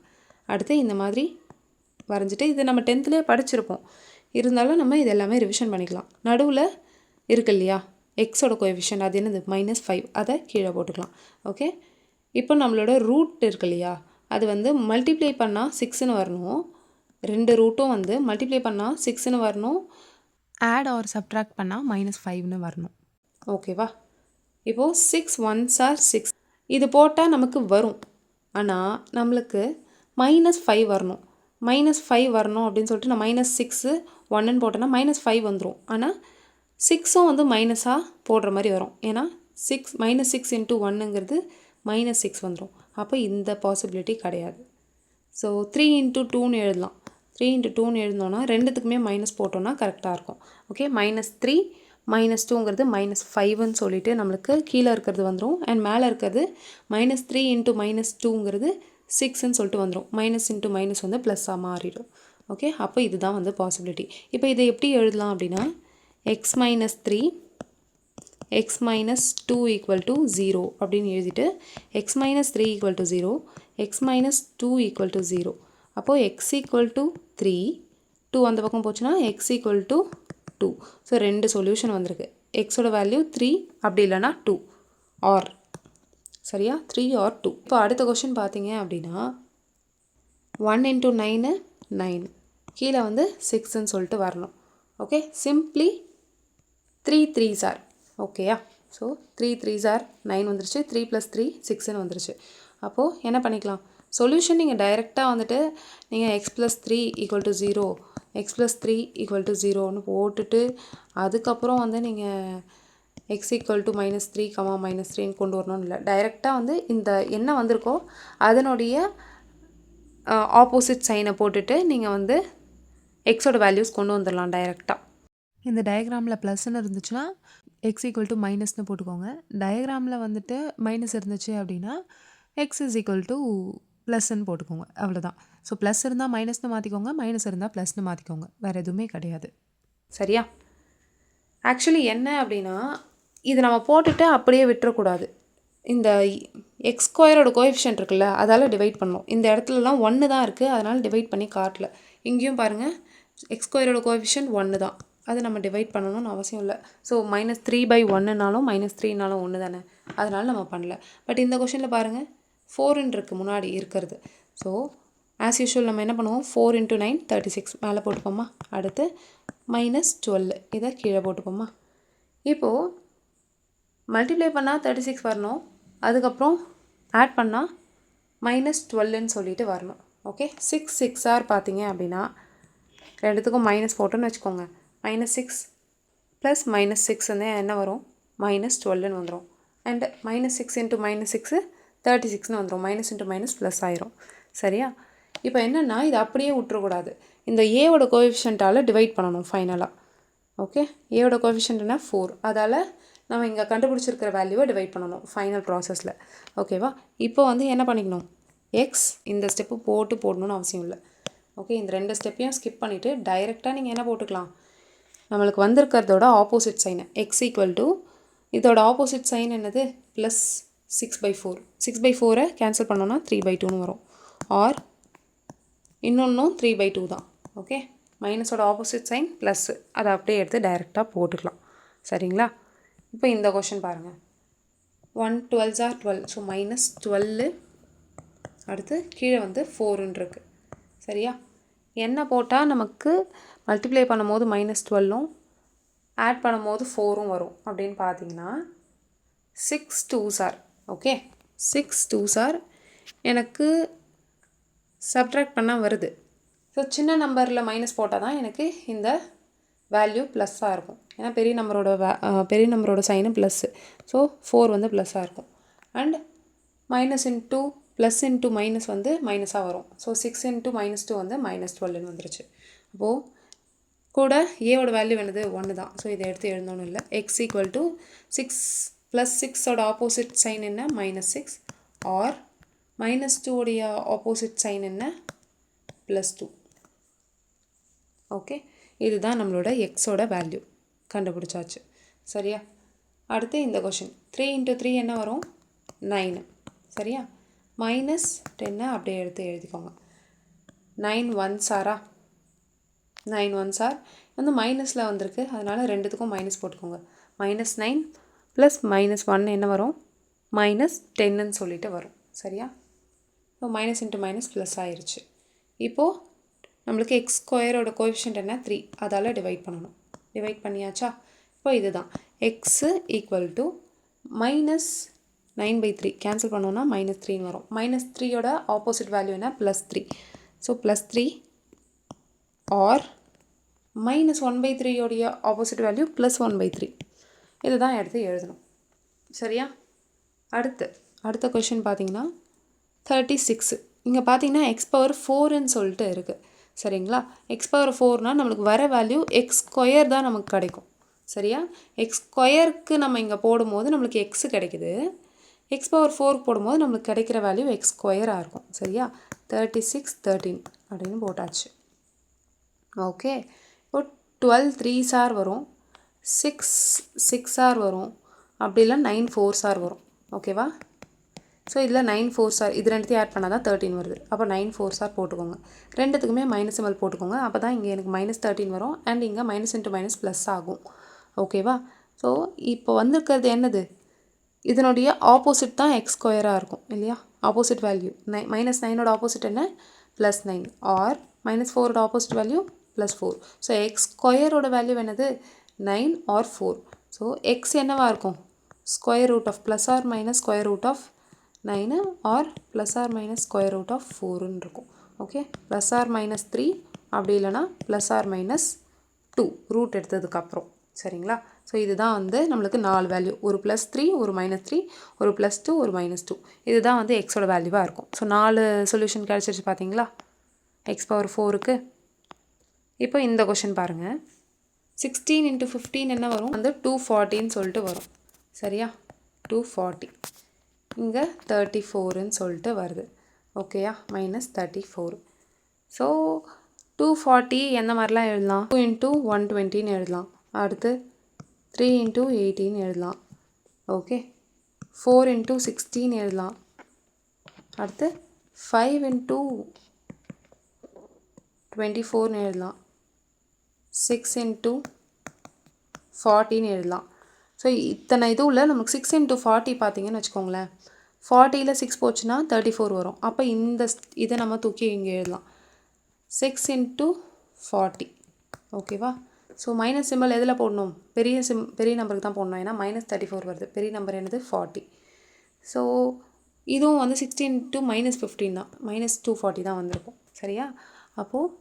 அடுத்து இந்த மாதிரி வரைஞ்சிட்டு, இது நம்ம 10th படிச்சிருப்போம், இருந்தாலும் நம்ம இது எல்லாமே ரிவிஷன் பண்ணிக்கலாம். நடுவில் இருக்கு இல்லையா எக்ஸோட கோஎஃபிஷியன்ட், அது என்னது -5, அதை கீழே போட்டுக்கலாம். ஓகே, இப்போ நம்மளோட ரூட் இருக்கு இல்லையா, அது வந்து மல்டிப்ளை பண்ணால் 6ன்னு வரணும். ரெண்டு ரூட்டும் வந்து மல்டிப்ளை பண்ணால் 6ன்னு வரணும், ஆட் ஆர் சப்ட்ராக்ட் பண்ணால் -5ன்னு வரணும். ஓகேவா? இப்போது 6 1s are 6 இது போட்டால் நமக்கு வரும். ஆனால் நம்மளுக்கு -5 வரணும். -5 வரணும் அப்படின்னு சொல்லிட்டு நான் -6 1ன்னு போட்டேன்னா -5 வந்துடும். ஆனால் 6ம் வந்து மைனஸாக போடுற மாதிரி வரும். ஏன்னா -6 × 1ங்கிறது -6 வந்துடும். அப்போ இந்த பாசிபிலிட்டி கிடையாது. ஸோ 3 × 2ன்னு எழுதலாம். 3 × 2ன்னு எழுதணுன்னா ரெண்டுத்துக்குமே மைனஸ் போட்டோன்னா கரெக்டாக இருக்கும். ஓகே, -3 -2ங்கிறது -5ன்னு சொல்லிட்டு நம்மளுக்கு கீழே இருக்கிறது வந்துடும். அண்ட் மேலே இருக்கிறது -3 × -2ங்கிறது 6ன்னு சொல்லிட்டு வந்துடும். மைனஸ் இன்ட்டு மைனஸ் வந்து ப்ளஸ்ஸாக மாறிடும். ஓகே, அப்போ இதுதான் வந்து பாசிபிலிட்டி. இப்போ இதை எப்படி எழுதலாம் அப்படின்னா, x - 3 x - 2 = 0 அப்படின்னு எழுதிட்டு x - 3 = 0 x - 2 = 0. அப்போது x = 3, 2 அந்த பக்கம் போச்சுன்னா x = 2. ஸோ ரெண்டு சொல்யூஷன் வந்திருக்கு. எக்ஸோட வேல்யூ 3, அப்படி இல்லைனா 2 ஆர், சரியா, 3 or 2. இப்போ அடுத்த கொஷின் பார்த்தீங்க அப்படின்னா 1 × 9 9, கீழே வந்து 6ன்னு சொல்லிட்டு வரணும். ஓகே, சிம்ப்ளி 3 3s are, ஓகேயா? ஸோ 3 3s are 9 வந்துருச்சு, 3 + 3 6ன்னு வந்துருச்சு. அப்போது என்ன பண்ணிக்கலாம், சொல்யூஷன் நீங்கள் டைரெக்டாக வந்துட்டு நீங்கள் x + 3 = 0 x + 3 = 0ன்னு போட்டுட்டு அதுக்கப்புறம் வந்து நீங்கள் x = -3, -3ன்னு கொண்டு வரணும்னு இல்லை. டைரெக்டாக வந்து இந்த என்ன வந்திருக்கோ அதனுடைய ஆப்போசிட் சைனை போட்டுட்டு நீங்கள் வந்து எக்ஸோட வேல்யூஸ் கொண்டு வந்துடலாம் டைரெக்டாக. இந்த டயக்ராமில் ப்ளஸ்ன்னு இருந்துச்சுன்னா x = -ன்னு போட்டுக்கோங்க. டயக்ராமில் வந்துட்டு மைனஸ் இருந்துச்சு அப்படின்னா x = ப்ளஸ்ன்னு போட்டுக்கோங்க, அவ்வளோதான். ஸோ ப்ளஸ் இருந்தால் மைனஸ்னு மாற்றிக்கோங்க, மைனஸ் இருந்தால் ப்ளஸ்னு மாற்றிக்கோங்க, வேறு எதுவுமே கிடையாது. சரியா? ஆக்சுவலி என்ன அப்படின்னா, இது நம்ம போட்டுட்டு அப்படியே விட்டுறக்கூடாது. இந்த எக்ஸ் ஸ்கொயரோட கோஎஃபிஷியன்ட் இருக்குல்ல, அதால் டிவைட் பண்ணணும். இந்த இடத்துலலாம் 1 தான் இருக்குது, அதனால் டிவைட் பண்ணி காட்டல. இங்கேயும் பாருங்கள், எக்ஸ் ஸ்கொயரோட கோஎஃபிஷியன்ட் 1 தான், அதை நம்ம டிவைட் பண்ணணும்னு அவசியம் இல்லை. ஸோ -3/1னாலும் -3னாலும் 1 தானே, அதனால் நம்ம பண்ணல. பட் இந்த கொஷனில் பாருங்கள் 4ன்னு இருக்குது முன்னாடி இருக்கிறது. ஸோ ஆஸ் யூஷுவல் நம்ம என்ன பண்ணுவோம், 4 × 9 36 மேலே போட்டுப்போமா. அடுத்து -12 இதை கீழே போட்டுப்போமா. இப்போது மல்டிப்ளை பண்ணால் 36 வரணும், அதுக்கப்புறம் ஆட் பண்ணால் -12ன்னு சொல்லிட்டு வரணும். ஓகே, 6 6 பார்த்தீங்க அப்படின்னா ரெண்டுத்துக்கும் மைனஸ் போட்டோன்னு வச்சுக்கோங்க. -6 ப்ளஸ் -6 வந்து என்ன வரும், -12ன்னு வந்துடும். அண்ட் -6 × -6 36ன்னு வந்துடும். மைனஸ் இன்ட்டு மைனஸ் ப்ளஸ் ஆயிரும். சரியா? இப்போ என்னென்னா இது அப்படியே விட்டுறக்கூடாது, இந்த ஏவோட கோஎஃபிஷியன்ட்டால் டிவைட் பண்ணணும் ஃபைனலாக. ஓகே, ஏவோட கோஎஃபிஷியன்ட் என்ன 4, அதால் நம்ம இங்கே கண்டுபிடிச்சிருக்கிற வேல்யூவை டிவைட் பண்ணணும் ஃபைனல் ப்ராசஸில். ஓகேவா? இப்போ வந்து என்ன பண்ணிக்கணும், எக்ஸ் இந்த ஸ்டெப்பு போடணும்னு அவசியம் இல்லை. ஓகே, இந்த 2 ஸ்டெப்பையும் ஸ்கிப் பண்ணிவிட்டு டைரெக்டாக நீங்கள் என்ன போட்டுக்கலாம், நம்மளுக்கு வந்திருக்கிறதோட ஆப்போசிட் சைனை எக்ஸ் ஈக்குவல் டு இதோட ஆப்போசிட் சைன் என்னது ப்ளஸ் 6/4. 6/4 கேன்சல் பண்ணோன்னா 3/2ன்னு வரும். ஆர் இன்னொன்றும் 3/2 தான். ஓகே, மைனஸோட ஆப்போசிட் சைன் ப்ளஸ்ஸு, அதை அப்படியே எடுத்து டைரெக்டாக போட்டுக்கலாம். சரிங்களா? இப்போ இந்த கொஷின் பாருங்கள், 1 12s are 12, ஸோ -12. அடுத்து கீழே வந்து 4ன்னு இருக்குது. சரியா? என்ன போட்டால் நமக்கு மல்டிப்ளை பண்ணும்போது -12ம் ஆட் பண்ணும்போது 4ம் வரும் அப்படின்னு பார்த்தீங்கன்னா 6 2s are. Okay, 6 2s are எனக்கு சப்ட்ராக்ட் பண்ணால் வருது. ஸோ சின்ன நம்பரில் மைனஸ் போட்டால் தான் எனக்கு இந்த வேல்யூ ப்ளஸ்ஸாக இருக்கும். ஏன்னா பெரிய நம்பரோட சைனு ப்ளஸ்ஸு, ஸோ 4 வந்து ப்ளஸ்ஸாக இருக்கும். And minus into plus into minus வந்து மைனஸாக வரும். ஸோ 6 × -2 வந்து -12ன்னு வந்துருச்சு. அப்போது கூட ஏவோட வேல்யூ என்னது 1 தான். ஸோ இதை எடுத்து எழுதணும்னு இல்லை. எக்ஸ் ஈக்குவல் டு 6 + 6ஓட ஆப்போசிட் சைன் என்ன -6, ஆர் -2உடைய ஆப்போசிட் சைன் என்ன +2. ஓகே, இதுதான் நம்மளோட எக்ஸோட வேல்யூ கண்டுபிடிச்சாச்சு. சரியா? அடுத்து இந்த கொஷின் 3 × 3 என்ன வரும் 9. சரியா? -10 அப்படியே எடுத்து எழுதிக்கோங்க. 9 1s are 9 1s are வந்து மைனஸில் வந்திருக்கு, அதனால் ரெண்டுத்துக்கும் மைனஸ் போட்டுக்கோங்க. -9 ப்ளஸ் -1 என்ன வரும், -10ன்னு சொல்லிட்டு வரும். சரியா? So minus into minus plus ஆயிடுச்சு. இப்போது நம்மளுக்கு எக்ஸ் ஸ்கொயரோட கோஎஃபிஷியன்ட் என்ன 3, அதால் டிவைட் பண்ணணும். டிவைட் பண்ணியாச்சா? இப்போ இதுதான் எக்ஸு ஈக்குவல் டு -9/3 கேன்சல் பண்ணோன்னா -3ன்னு வரும். -3யோட ஆப்போசிட் வேல்யூ என்ன +3. ஸோ +3 ஆர் -1/3யோடைய ஆப்போசிட் வேல்யூ +1/3. இதுதான் எடுத்து எழுதணும். சரியா? அடுத்த கொஷின் பார்த்தீங்கன்னா 36. இங்கே பார்த்தீங்கன்னா x⁴ சொல்லிட்டு இருக்குது. சரிங்களா? x⁴ நம்மளுக்கு வர வேல்யூ x² தான் நமக்கு கிடைக்கும். சரியா? x² நம்ம இங்கே போடும்போது நம்மளுக்கு x கிடைக்குது, x⁴ போடும்போது நம்மளுக்கு கிடைக்கிற வேல்யூ x² இருக்கும். சரியா? 36 13 அப்படின்னு போட்டாச்சு. ஓகே, இப்போ 12 3s are வரும், 6 6s are வரும், அப்படி இல்லை 9 4s are வரும். ஓகேவா? ஸோ இதில் 9 4s are இது ரெண்டுத்தையும் ஆட் பண்ணால் தான் 13 வருது. அப்போ 9 4s are போட்டுக்கோங்க. ரெண்டுத்துக்குமே மைனஸ் சிம்பல் போட்டுக்கோங்க. அப்போ தான் இங்கே எனக்கு -13 வரும், அண்ட் இங்கே மைனஸ் இன்ட்டு மைனஸ் ப்ளஸ் ஆகும். ஓகேவா? ஸோ இப்போ வந்திருக்கிறது என்னது, இதனுடைய ஆப்போசிட் தான் x² இருக்கும் இல்லையா? ஆப்போசிட் வேல்யூ -9ஓட ஆப்போசிட் என்ன +9, ஆர் -4ஓட opposite value +4. So x² value என்னது 9 ஆர் 4. ஸோ எக்ஸ் என்னவாக இருக்கும், √+ or -√9 ஆர் +or-√4ன்னு இருக்கும். ஓகே, +or-3 அப்படி இல்லைனா +or-2 ரூட் எடுத்ததுக்கப்புறம். சரிங்களா? ஸோ இதுதான் வந்து நம்மளுக்கு 4 வேல்யூ, ஒரு +3 ஒரு -3 ஒரு +2 ஒரு -2. இதுதான் வந்து எக்ஸோட வேல்யூவாக இருக்கும். ஸோ 4 சொல்யூஷன் கிடச்சிருச்சு பார்த்தீங்களா x⁴க்கு. இப்போ இந்த கொஷின் பாருங்கள், 16 × 15 என்ன வரும் வந்து 240ன்னு சொல்லிட்டு வரும். சரியா? 240. இங்கே 34ன்னு சொல்லிட்டு வருது. ஓகேயா, -34. ஸோ 240 எந்த மாதிரிலாம் எழுதலாம்? 2 இன்ட்டு 120ன்னு எழுதலாம். அடுத்து 3 இன்ட்டு 18 எழுதலாம். ஓகே, 4 இன்ட்டு 16 எழுதலாம். அடுத்து 5 இன்ட்டு 24ன்னு எழுதலாம். 6 இன்ட்டு 40ன்னு எழுதலாம். ஸோ இத்தனை இதுவில் நமக்கு 6 இன்ட்டு 40 பார்த்தீங்கன்னு வச்சுக்கோங்களேன், 40ல் 6 போச்சுன்னா 34 வரும். அப்போ இதை நம்ம தூக்கி இங்கே எழுதலாம். 6 இன்ட்டு 40. ஓகேவா? ஸோ மைனஸ் சிம்பிள் எதில் போடணும்? பெரிய நம்பருக்கு தான் போடணும். ஏன்னா -34 வருது. பெரிய நம்பர் என்னது? 40. ஸோ இதுவும் வந்து 16 இன்ட்டு -15 தான், -240 தான் வந்திருக்கும். சரியா? அப்போது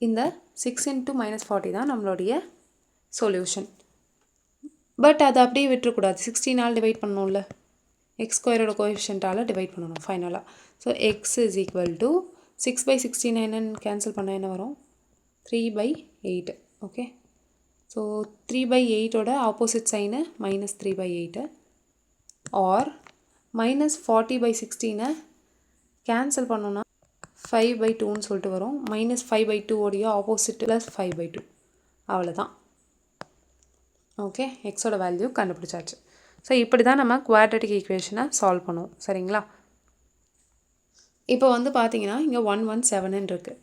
இந்த 6 இன்ட்டு -40 தான் நம்மளுடைய சொல்யூஷன். பட் அதை அப்படியே விட்டுறக்கூடாது. 16ஆல் டிவைட் பண்ணணும்ல, எக்ஸ் ஸ்கொயரோட கோஎஃபிஷியன்ட்டால் டிவைட் பண்ணணும் ஃபைனலாக. So x is equal to 6/69 cancel பண்ண என்ன வரும்? 3/8. ஓகே, ஸோ 3/8ஓட ஆப்போசிட் சைனு -3/8 ஆர் -40/16 கேன்சல் பண்ணோன்னா 5/2ன்னு சொல்லிட்டு வரும். -5/2 ஓடைய ஆப்போசிட் +5/2. அவ்வளோதான். ஓகே, எக்ஸோட வேல்யூ கண்டுபிடிச்சாச்சு. ஸோ இப்படி தான் நம்ம குவாட்ரட்டிக் ஈக்குவேஷனை சால்வ் பண்ணுவோம். சரிங்களா? இப்போ வந்து பார்த்தீங்கன்னா இங்கே 117 இருக்குது.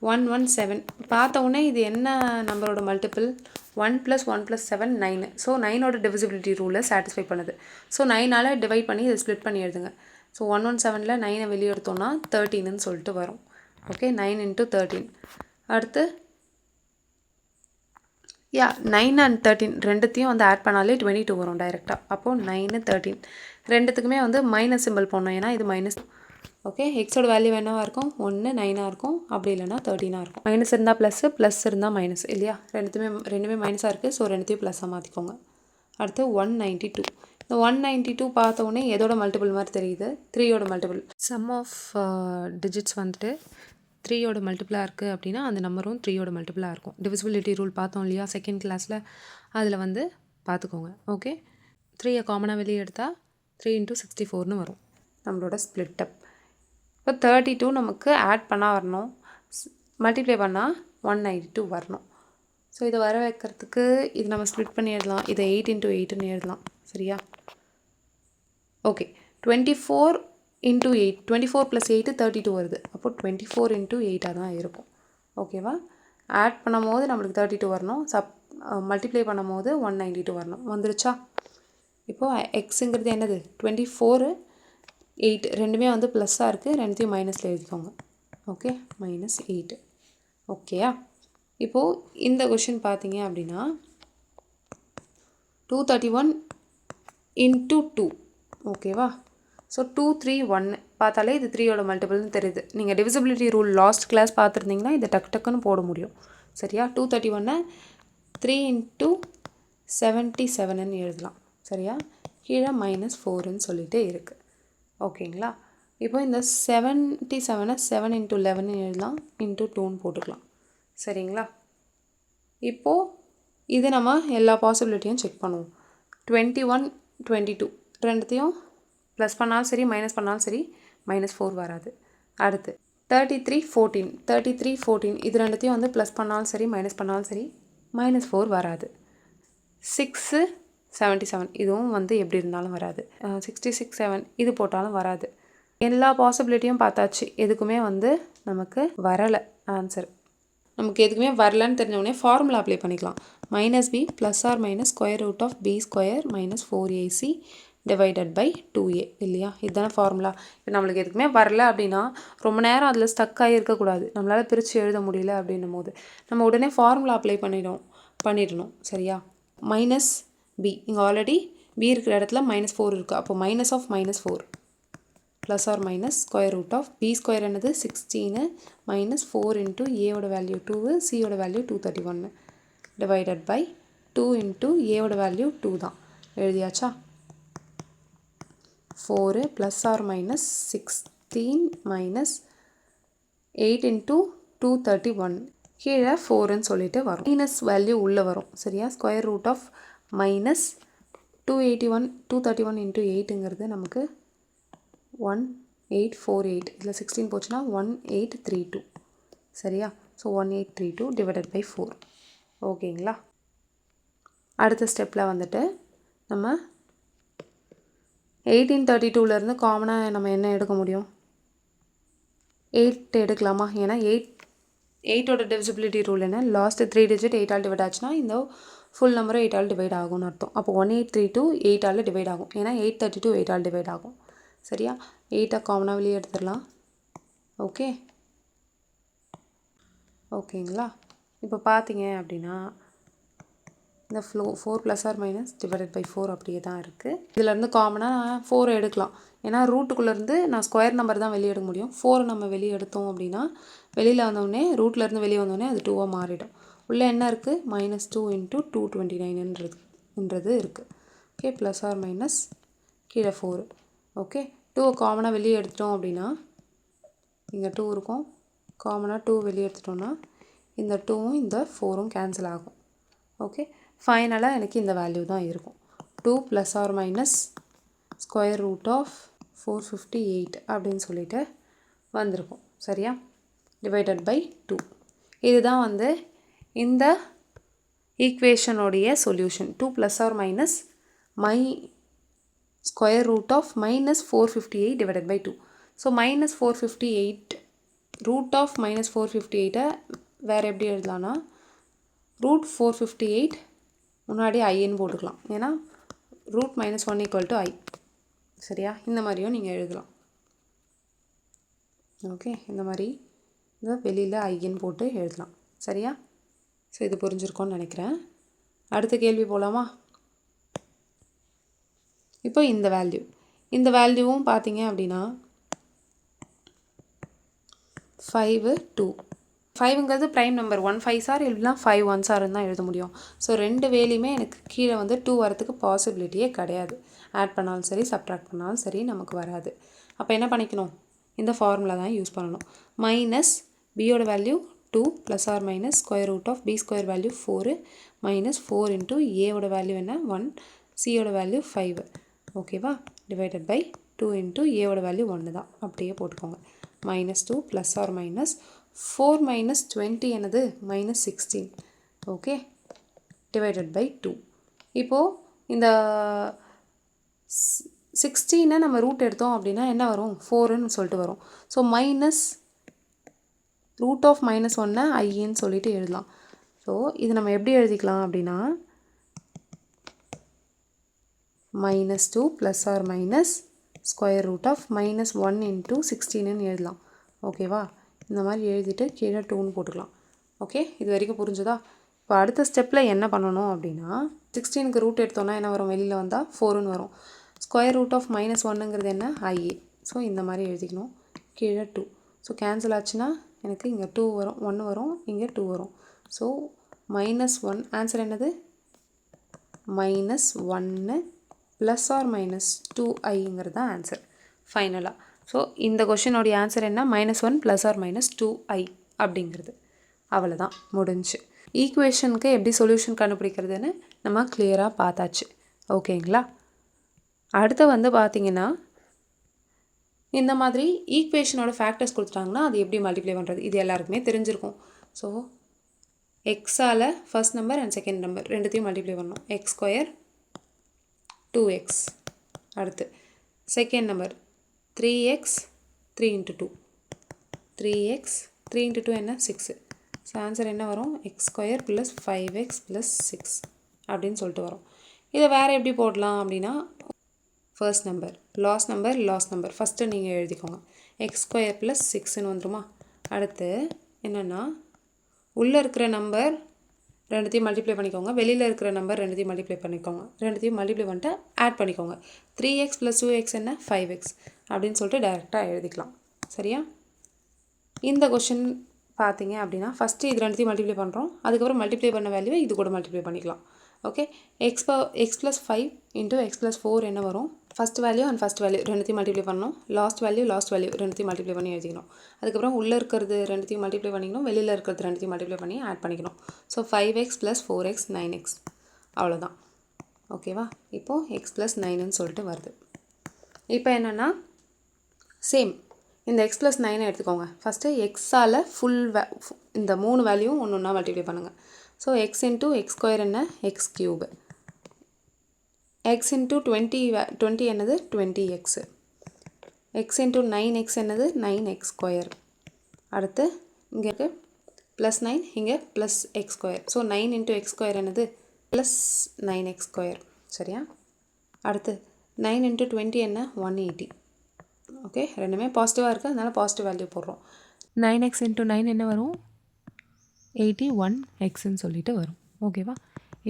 117 பார்த்த உடனே இது என்ன நம்பரோட மல்டிபிள்? 1 + 1 + 7 9. ஸோ 9ஓட டிவிசிபிலிட்டி ரூலை சாட்டிஸ்ஃபை பண்ணுது. ஸோ 9ஆல் டிவைட் பண்ணி இதை ஸ்ப்ளிட் பண்ணி எழுதுங்க. ஸோ 117ல் 9 வெளியே எடுத்தோன்னா 13ன்னு சொல்லிட்டு வரும். ஓகே, 9 × 13. அடுத்து 9 and 13 ரெண்டுத்தையும் வந்து ஆட் பண்ணாலே 22 வரும் டைரெக்டாக. அப்போது 9 13 ரெண்டுத்துக்குமே வந்து மைனஸ் சிம்பிள் போடணும், ஏன்னா இது மைனஸ். ஓகே, எக்ஸோட வேல்யூ என்னவாக இருக்கும்? 1 9ஆக இருக்கும், அப்படி இல்லைனா 13ஆக இருக்கும். மைனஸ் இருந்தால் ப்ளஸ் இருந்தால் மைனஸ் இல்லையா? ரெண்டுமே மைனஸாக இருக்குது. ஸோ ரெண்டுத்தையும் ப்ளஸ்ஸாக மாற்றிக்கோங்க. அடுத்து 192. இந்த 192 பார்த்த உடனே எதோட மல்டிபிள் மாதிரி தெரியுது? 3யோட மல்டிபிள். சம் ஆஃப் டிஜிட்ஸ் வந்துட்டு 3யோட மல்டிபிளாக இருக்குது அப்படின்னா அந்த நம்பரும் 3யோட மல்டிபிளாக இருக்கும். டிவிசிபிலிட்டி ரூல் பார்த்தோம் இல்லையா செகண்ட் கிளாஸில்? அதில் வந்து பார்த்துக்கோங்க. ஓகே, 3யை காமனாக வெளியே எடுத்தால் 3 × 64ன்னு வரும் நம்மளோட ஸ்ப்ளிட் அப். இப்போ 32 நமக்கு ஆட் பண்ணால் வரணும், மல்டிப்ளை பண்ணால் 192 வரணும். ஸோ இதை வர வைக்கிறதுக்கு இது நம்ம ஸ்ப்ளிட் பண்ணி எழுதலாம். இதை 8 × 8ன்னு எழுதலாம். சரியா? ஓகே, 24 × 8, 24 + 8 32 வருது. அப்போது 24 × 8ஆக தான் இருக்கும். ஓகேவா? ஆட் பண்ணும் போது நம்மளுக்கு 32 வரணும், மல்டிப்ளை பண்ணும் போது 192 வரணும். வந்துருச்சா? இப்போது எக்ஸுங்கிறது என்னது? 24 8 ரெண்டுமே வந்து ப்ளஸ்ஸாக இருக்குது, ரெண்டுத்தையும் மைனஸில் எழுதிக்கோங்க. ஓகே, -8. ஓகேயா? இப்போது இந்த கொஷின் பார்த்தீங்க அப்படின்னா 231 × 2. ஓகேவா? ஸோ 2 3 1 பார்த்தாலே இது 3யோட மல்டிபிள்னு தெரியுது. நீங்கள் டிவிசிபிலிட்டி ரூல் லாஸ்ட் கிளாஸ் பார்த்துருந்தீங்கன்னா இதை டக்குன்னு போட முடியும். சரியா? 231 3 × 77ன்னு எழுதலாம். சரியா? கீழே -4ன்னு சொல்லிகிட்டே இருக்குது. ஓகேங்களா? இப்போ இந்த 77 7 × 11 எழுதலாம், × 2ன்னு போட்டுக்கலாம். சரிங்களா? இப்போது இது நம்ம எல்லா பாசிபிலிட்டியும் செக் பண்ணுவோம். 21 22 ரெண்டுத்தையும் ப்ளஸ் பண்ணாலும் சரி மைனஸ் பண்ணாலும் சரி -4 வராது. அடுத்து 33 14 இது ரெண்டுத்தையும் வந்து ப்ளஸ் பண்ணாலும் சரி மைனஸ் பண்ணாலும் சரி -4 வராது. 6 77 இதுவும் வந்து எப்படி இருந்தாலும் வராது. 66 7 இது போட்டாலும் வராது. எல்லா பாசிபிலிட்டியும் பார்த்தாச்சு, எதுக்குமே வந்து நமக்கு வரலை ஆன்சர். நமக்கு எதுக்குமே வரலன்னு தெரிஞ்சவொடனே ஃபார்முலா அப்ளை பண்ணிக்கலாம். -b ± (b²- 4ac) / 2a இல்லையா? இதுதானே ஃபார்முலா. இப்போ நம்மளுக்கு எதுக்குமே வரல அப்படின்னா ரொம்ப நேரம் அதில் ஸ்டக் ஆகி இருக்கக்கூடாது. நம்மளால் பிரித்து எழுத முடியல அப்படின்னும் போது நம்ம உடனே ஃபார்முலா அப்ளை பண்ணிடணும். சரியா? -b இங்கே ஆல்ரெடி b இருக்கிற இடத்துல -4 இருக்குது. அப்போ -4 ± (b² என்னது 16 -4 × a ஓட வேல்யூ 2, c ஓட வேல்யூ 231 / 2 × a ஓட வேல்யூ 2 தான். எழுதியாச்சா? 4 ± 16 - 8 × 231 கீழே 4ன்னு சொல்லிட்டு வரும். மைனஸ் வேல்யூ உள்ளே வரும். சரியா? (-231 × 8ங்கிறது நமக்கு 1 848 இதில் 16 போச்சுன்னா 1832 சரியா. ஸோ 1832 டிவைடட் பை 4 ஓகேங்களா. அடுத்த ஸ்டெப்பில் வந்துட்டு நம்ம 1832லேருந்து காமனாக நம்ம என்ன எடுக்க முடியும், 8 எடுக்கலாமா. ஏன்னா 8ஓட டிவிசிபிலிட்டி ரூல் என்ன, லாஸ்ட் 3 டிஜிட் 8ஆல் டிவைட் ஆச்சுன்னா இந்த ஃபுல் நம்பரும் 8ஆல் டிவைட் ஆகும்னு அர்த்தம். அப்போ 1832 8ஆல் டிவைட் ஆகும். ஏன்னா 832 8ஆல் டிவைட் ஆகும் சரியா. 8 காமனாக வெளியே எடுத்துடலாம். ஓகேங்களா. இப்போ பார்த்தீங்க அப்படின்னா இந்த 4 plus or minus divided by 4 அப்படியே தான் இருக்குது. இதிலேருந்து காமனாக 4 எடுக்கலாம். ஏன்னா ரூட்டுக்குள்ளேருந்து நான் ஸ்கொயர் நம்பர் தான் வெளியே எடுக்க முடியும். 4 நம்ம வெளியே எடுத்தோம் அப்படின்னா வெளியில் வந்தோடனே ரூட்லேருந்து வெளியே வந்தோடனே அது 2ஆக மாறிடும். உள்ளே என்ன இருக்குது, -2 × 229ன்றது இருக்குது. ஓகே, ப்ளஸ் ஆர் மைனஸ் கீழே 4. ஓகே, 2 காமனாக வெளியே எடுத்துட்டோம் அப்படின்னா இங்கே 2 இருக்கும். காமனாக 2 வெளியே எடுத்துட்டோம்னா இந்த 2வும் இந்த 4ம் கேன்சல் ஆகும். ஓகே, ஃபைனலாக எனக்கு இந்த வேல்யூ தான் இருக்கும். 2 plus or minus square root of 458 அப்படின்னு சொல்லிட்டு வந்திருக்கும் சரியா, டிவைடட் பை 2. இதுதான் வந்து இந்த ஈக்குவேஷனுடைய solution. 2 plus or minus square root of -458 divided by 2. So -458 root of -458 வேறு எப்படி எழுதலான்னா √458 முன்னாடி ஐன்னு போட்டுக்கலாம். ஏன்னா √-1 = I சரியா. இந்த மாதிரியும் நீங்கள் எழுதலாம். ஓகே, இந்த மாதிரி இந்த வெளியில் ஐன்னு போட்டு எழுதலாம் சரியா. ஸோ இது புரிஞ்சிருக்கோன்னு நினைக்கிறேன். அடுத்த கேள்வி போகலாமா. இப்போ இந்த வேல்யூவும் பார்த்தீங்க அப்படின்னா 5 2. 5ங்கிறது ப்ரைம் நம்பர். 1 5s இல்லைனா 5 1s தான் எழுத முடியும். ஸோ ரெண்டு வேலையுமே எனக்கு கீழே வந்து 2 வரத்துக்கு பாசிபிலிட்டியே கிடையாது. ஆட் பண்ணாலும் சரி சப்ட்ராக்ட் பண்ணாலும் சரி நமக்கு வராது. அப்போ என்ன பண்ணிக்கணும், இந்த ஃபார்முலா தான் யூஸ் பண்ணணும். மைனஸ் பியோட value 2 plus or minus square root of B square value 4 minus 4 into ஏவோட வேல்யூ என்ன 1, சியோட வேல்யூ 5 ஓகேவா, டிவைடட் பை 2 இன்ட்டு ஏவோட வேல்யூ 1 தான். அப்படியே போட்டுக்கோங்க. -2 ப்ளஸ் ஆர் மைனஸ் 4 minus 20 என்னது -16 ஓகே, டிவைடட் பை 2. இப்போது இந்த 16 நம்ம ரூட் எடுத்தோம் அப்படின்னா என்ன வரும், 4ன்னு சொல்லிட்டு வரும். ஸோ மைனஸ் ரூட் ஆஃப் -1 ஐன்னு சொல்லிட்டு எழுதலாம். ஸோ இது நம்ம எப்படி எழுதிக்கலாம் அப்படின்னா -2 plus or minus square root of -1 into 16ன்னு எழுதலாம். ஓகேவா, இந்த மாதிரி எழுதிட்டு கீழே 2ன்னு போட்டுக்கலாம். ஓகே, இது வரைக்கும் புரிஞ்சுதா. இப்போ அடுத்த ஸ்டெப்பில் என்ன பண்ணணும் அப்படின்னா 16க்கு ரூட் எடுத்தோன்னா என்ன வரும், வெளியில் வந்தால் 4ன்னு வரும். ஸ்கொயர் ரூட் ஆஃப் -1ங்கிறது என்ன ஐஏ. ஸோ இந்த மாதிரி எழுதிக்கணும். கீழே 2. ஸோ கேன்சல் ஆச்சுன்னா எனக்கு இங்கே 2 வரும், 1 வரும், இங்கே 2 வரும். ஸோ -1 ஆன்சர் என்னது, -1 ப்ளஸ் ஆர் மைனஸ் 2iங்கிறது தான் ஆன்சர் ஃபைனலாக. ஸோ இந்த கொஷினோடைய ஆன்சர் என்ன, -1 ப்ளஸ் ஆர் மைனஸ் 2i அப்படிங்கிறது. அவ்வளோதான், முடிஞ்சு. ஈக்குவேஷனுக்கு எப்படி சொல்யூஷன் கண்டுபிடிக்கிறதுன்னு நம்ம கிளியராக பார்த்தாச்சு. ஓகேங்களா. அடுத்து வந்து பார்த்திங்கன்னா இந்த மாதிரி ஈக்குவேஷனோட ஃபேக்டர்ஸ் கொடுத்துட்டாங்கன்னா அது எப்படி மல்டிப்ளை பண்ணுறது, இது எல்லாருக்குமே தெரிஞ்சிருக்கும். ஸோ எக்ஸால் first number and second number ரெண்டுத்தையும் மல்டிப்ளை பண்ணணும். x² 2x. அடுத்து செகண்ட் நம்பர் 3x 3 × 2 3x 3 × 2 என்ன 6. ஸோ ஆன்சர் என்ன வரும், x² + 5x + 6 அப்படின்னு சொல்லிட்டு வரும். இதை வேறு எப்படி போடலாம் அப்படின்னா first number last number first நீங்கள் எழுதிக்கோங்க. x² + 6ன்னு வந்துருமா. அடுத்து என்னென்னா உள்ளே இருக்கிற நம்பர் ரெண்டுத்தையும் மல்டிப்ளை பண்ணிக்கோங்க, வெளியில் இருக்கிற நம்பர் ரெண்டுத்தையும் மல்டிப்ளை பண்ணிக்கோங்க. ரெண்டுத்தையும் மல்டிப்ளை பண்ணிட்டு ஆட் பண்ணிக்கோங்க. 3x + 2x என்ன 5x அப்படின்னு சொல்லிட்டு டைரெக்டாக எழுதிக்கலாம். சரியா. இந்த கொஷின் பார்த்தீங்க அப்படின்னா ஃபஸ்ட்டு இது ரெண்டுத்தையும் மல்டிப்ளை பண்ணுறோம், அதுக்கப்புறம் மல்டிப்ளை பண்ண வேல்யூவை இது கூட மல்டிப்ளை பண்ணிக்கலாம். ஓகே, x + 5 × x + 4 என்ன வரும், first value and first value ரெண்டுத்தையும் மல்டிப்ளை பண்ணணும். லாஸ்ட் வேல்யூ ரெண்டுத்தையும் மல்டிப்ளை பண்ணி எழுதிக்கணும். அதுக்கப்புறம் உள்ளே இருக்கிறது ரெண்டுத்தையும் மல்டிப்ளை பண்ணிக்கணும், வெளியில் இருக்கிறது ரெண்டுத்தையும் மல்டிப்ளை பண்ணி ஆட் பண்ணிக்கணும். ஸோ 5x + 4x 9x அவ்வளோதான். ஓகேவா. இப்போது x + 9ன்னு சொல்லிட்டு வருது. இப்போ என்னென்னா சேம் இந்த எக்ஸ் ப்ளஸ் 9 எடுத்துக்கோங்க. ஃபஸ்ட்டு எக்ஸால் இந்த 3 வேல்யூவும் ஒன்று ஒன்றா மல்டிப்ளை பண்ணுங்கள். So X into X square என்ன எக்ஸ் க்யூபு, எக்ஸ் இன்ட்டு 20 என்னது 20x, எக்ஸ் இன்ட்டு 9x என்னது 9x ஸ்கொயர். அடுத்து இங்கே இருக்குது ப்ளஸ் 9, இங்கே plus X square. So 9 into X square என்னது ப்ளஸ் 9x ஸ்கொயர். சரியா? அடுத்து 9 இன்ட்டு 20 என்ன 180. ஓகே, ரெண்டுமே பாசிட்டிவாக இருக்குது, அதனால் பாசிட்டிவ் வேல்யூ போடுறோம். 9x இன்ட்டு 9 என்ன வரும் 81xன்னு சொல்லிட்டு வரும். ஓகேவா?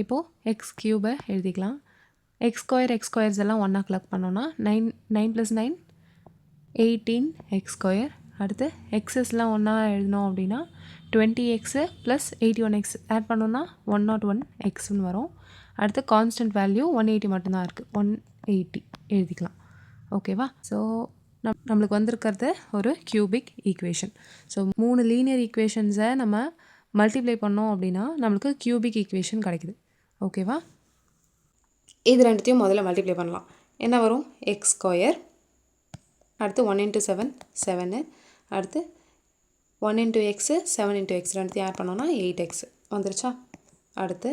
இப்போது எக்ஸ் க்யூபை எழுதிக்கலாம். எக்ஸ் ஸ்கொயர்ஸ் எல்லாம் ஒன்றா கலெக்ட் பண்ணோன்னா 9 + 9 18x ஸ்கொயர். அடுத்து எக்ஸஸ்லாம் ஒன்றா எழுதினோம் அப்படின்னா 20x + 81x ஆட் பண்ணோன்னா 101xன்னு வரும். அடுத்து கான்ஸ்டன்ட் வேல்யூ 180 மட்டும்தான் இருக்குது, 180 எழுதிக்கலாம். ஓகேவா? ஸோ நம்மளுக்கு வந்திருக்கிறது ஒரு கியூபிக் ஈக்குவேஷன். ஸோ 3 லீனியர் ஈக்குவேஷன்ஸை நம்ம மல்டிப்ளை பண்ணோம் அப்படின்னா நம்மளுக்கு கியூபிக் ஈக்குவேஷன் கிடைக்குது. ஓகேவா? இது ரெண்டுத்தையும் முதல்ல மல்டிப்ளை பண்ணலாம். என்ன வரும் எக்ஸ் ஸ்கொயர், அடுத்து 1 × 7 7, அடுத்து 1 × x 7 × x ரெண்டுத்தையும் ஆட் பண்ணோன்னா 8x வந்துருச்சா? அடுத்து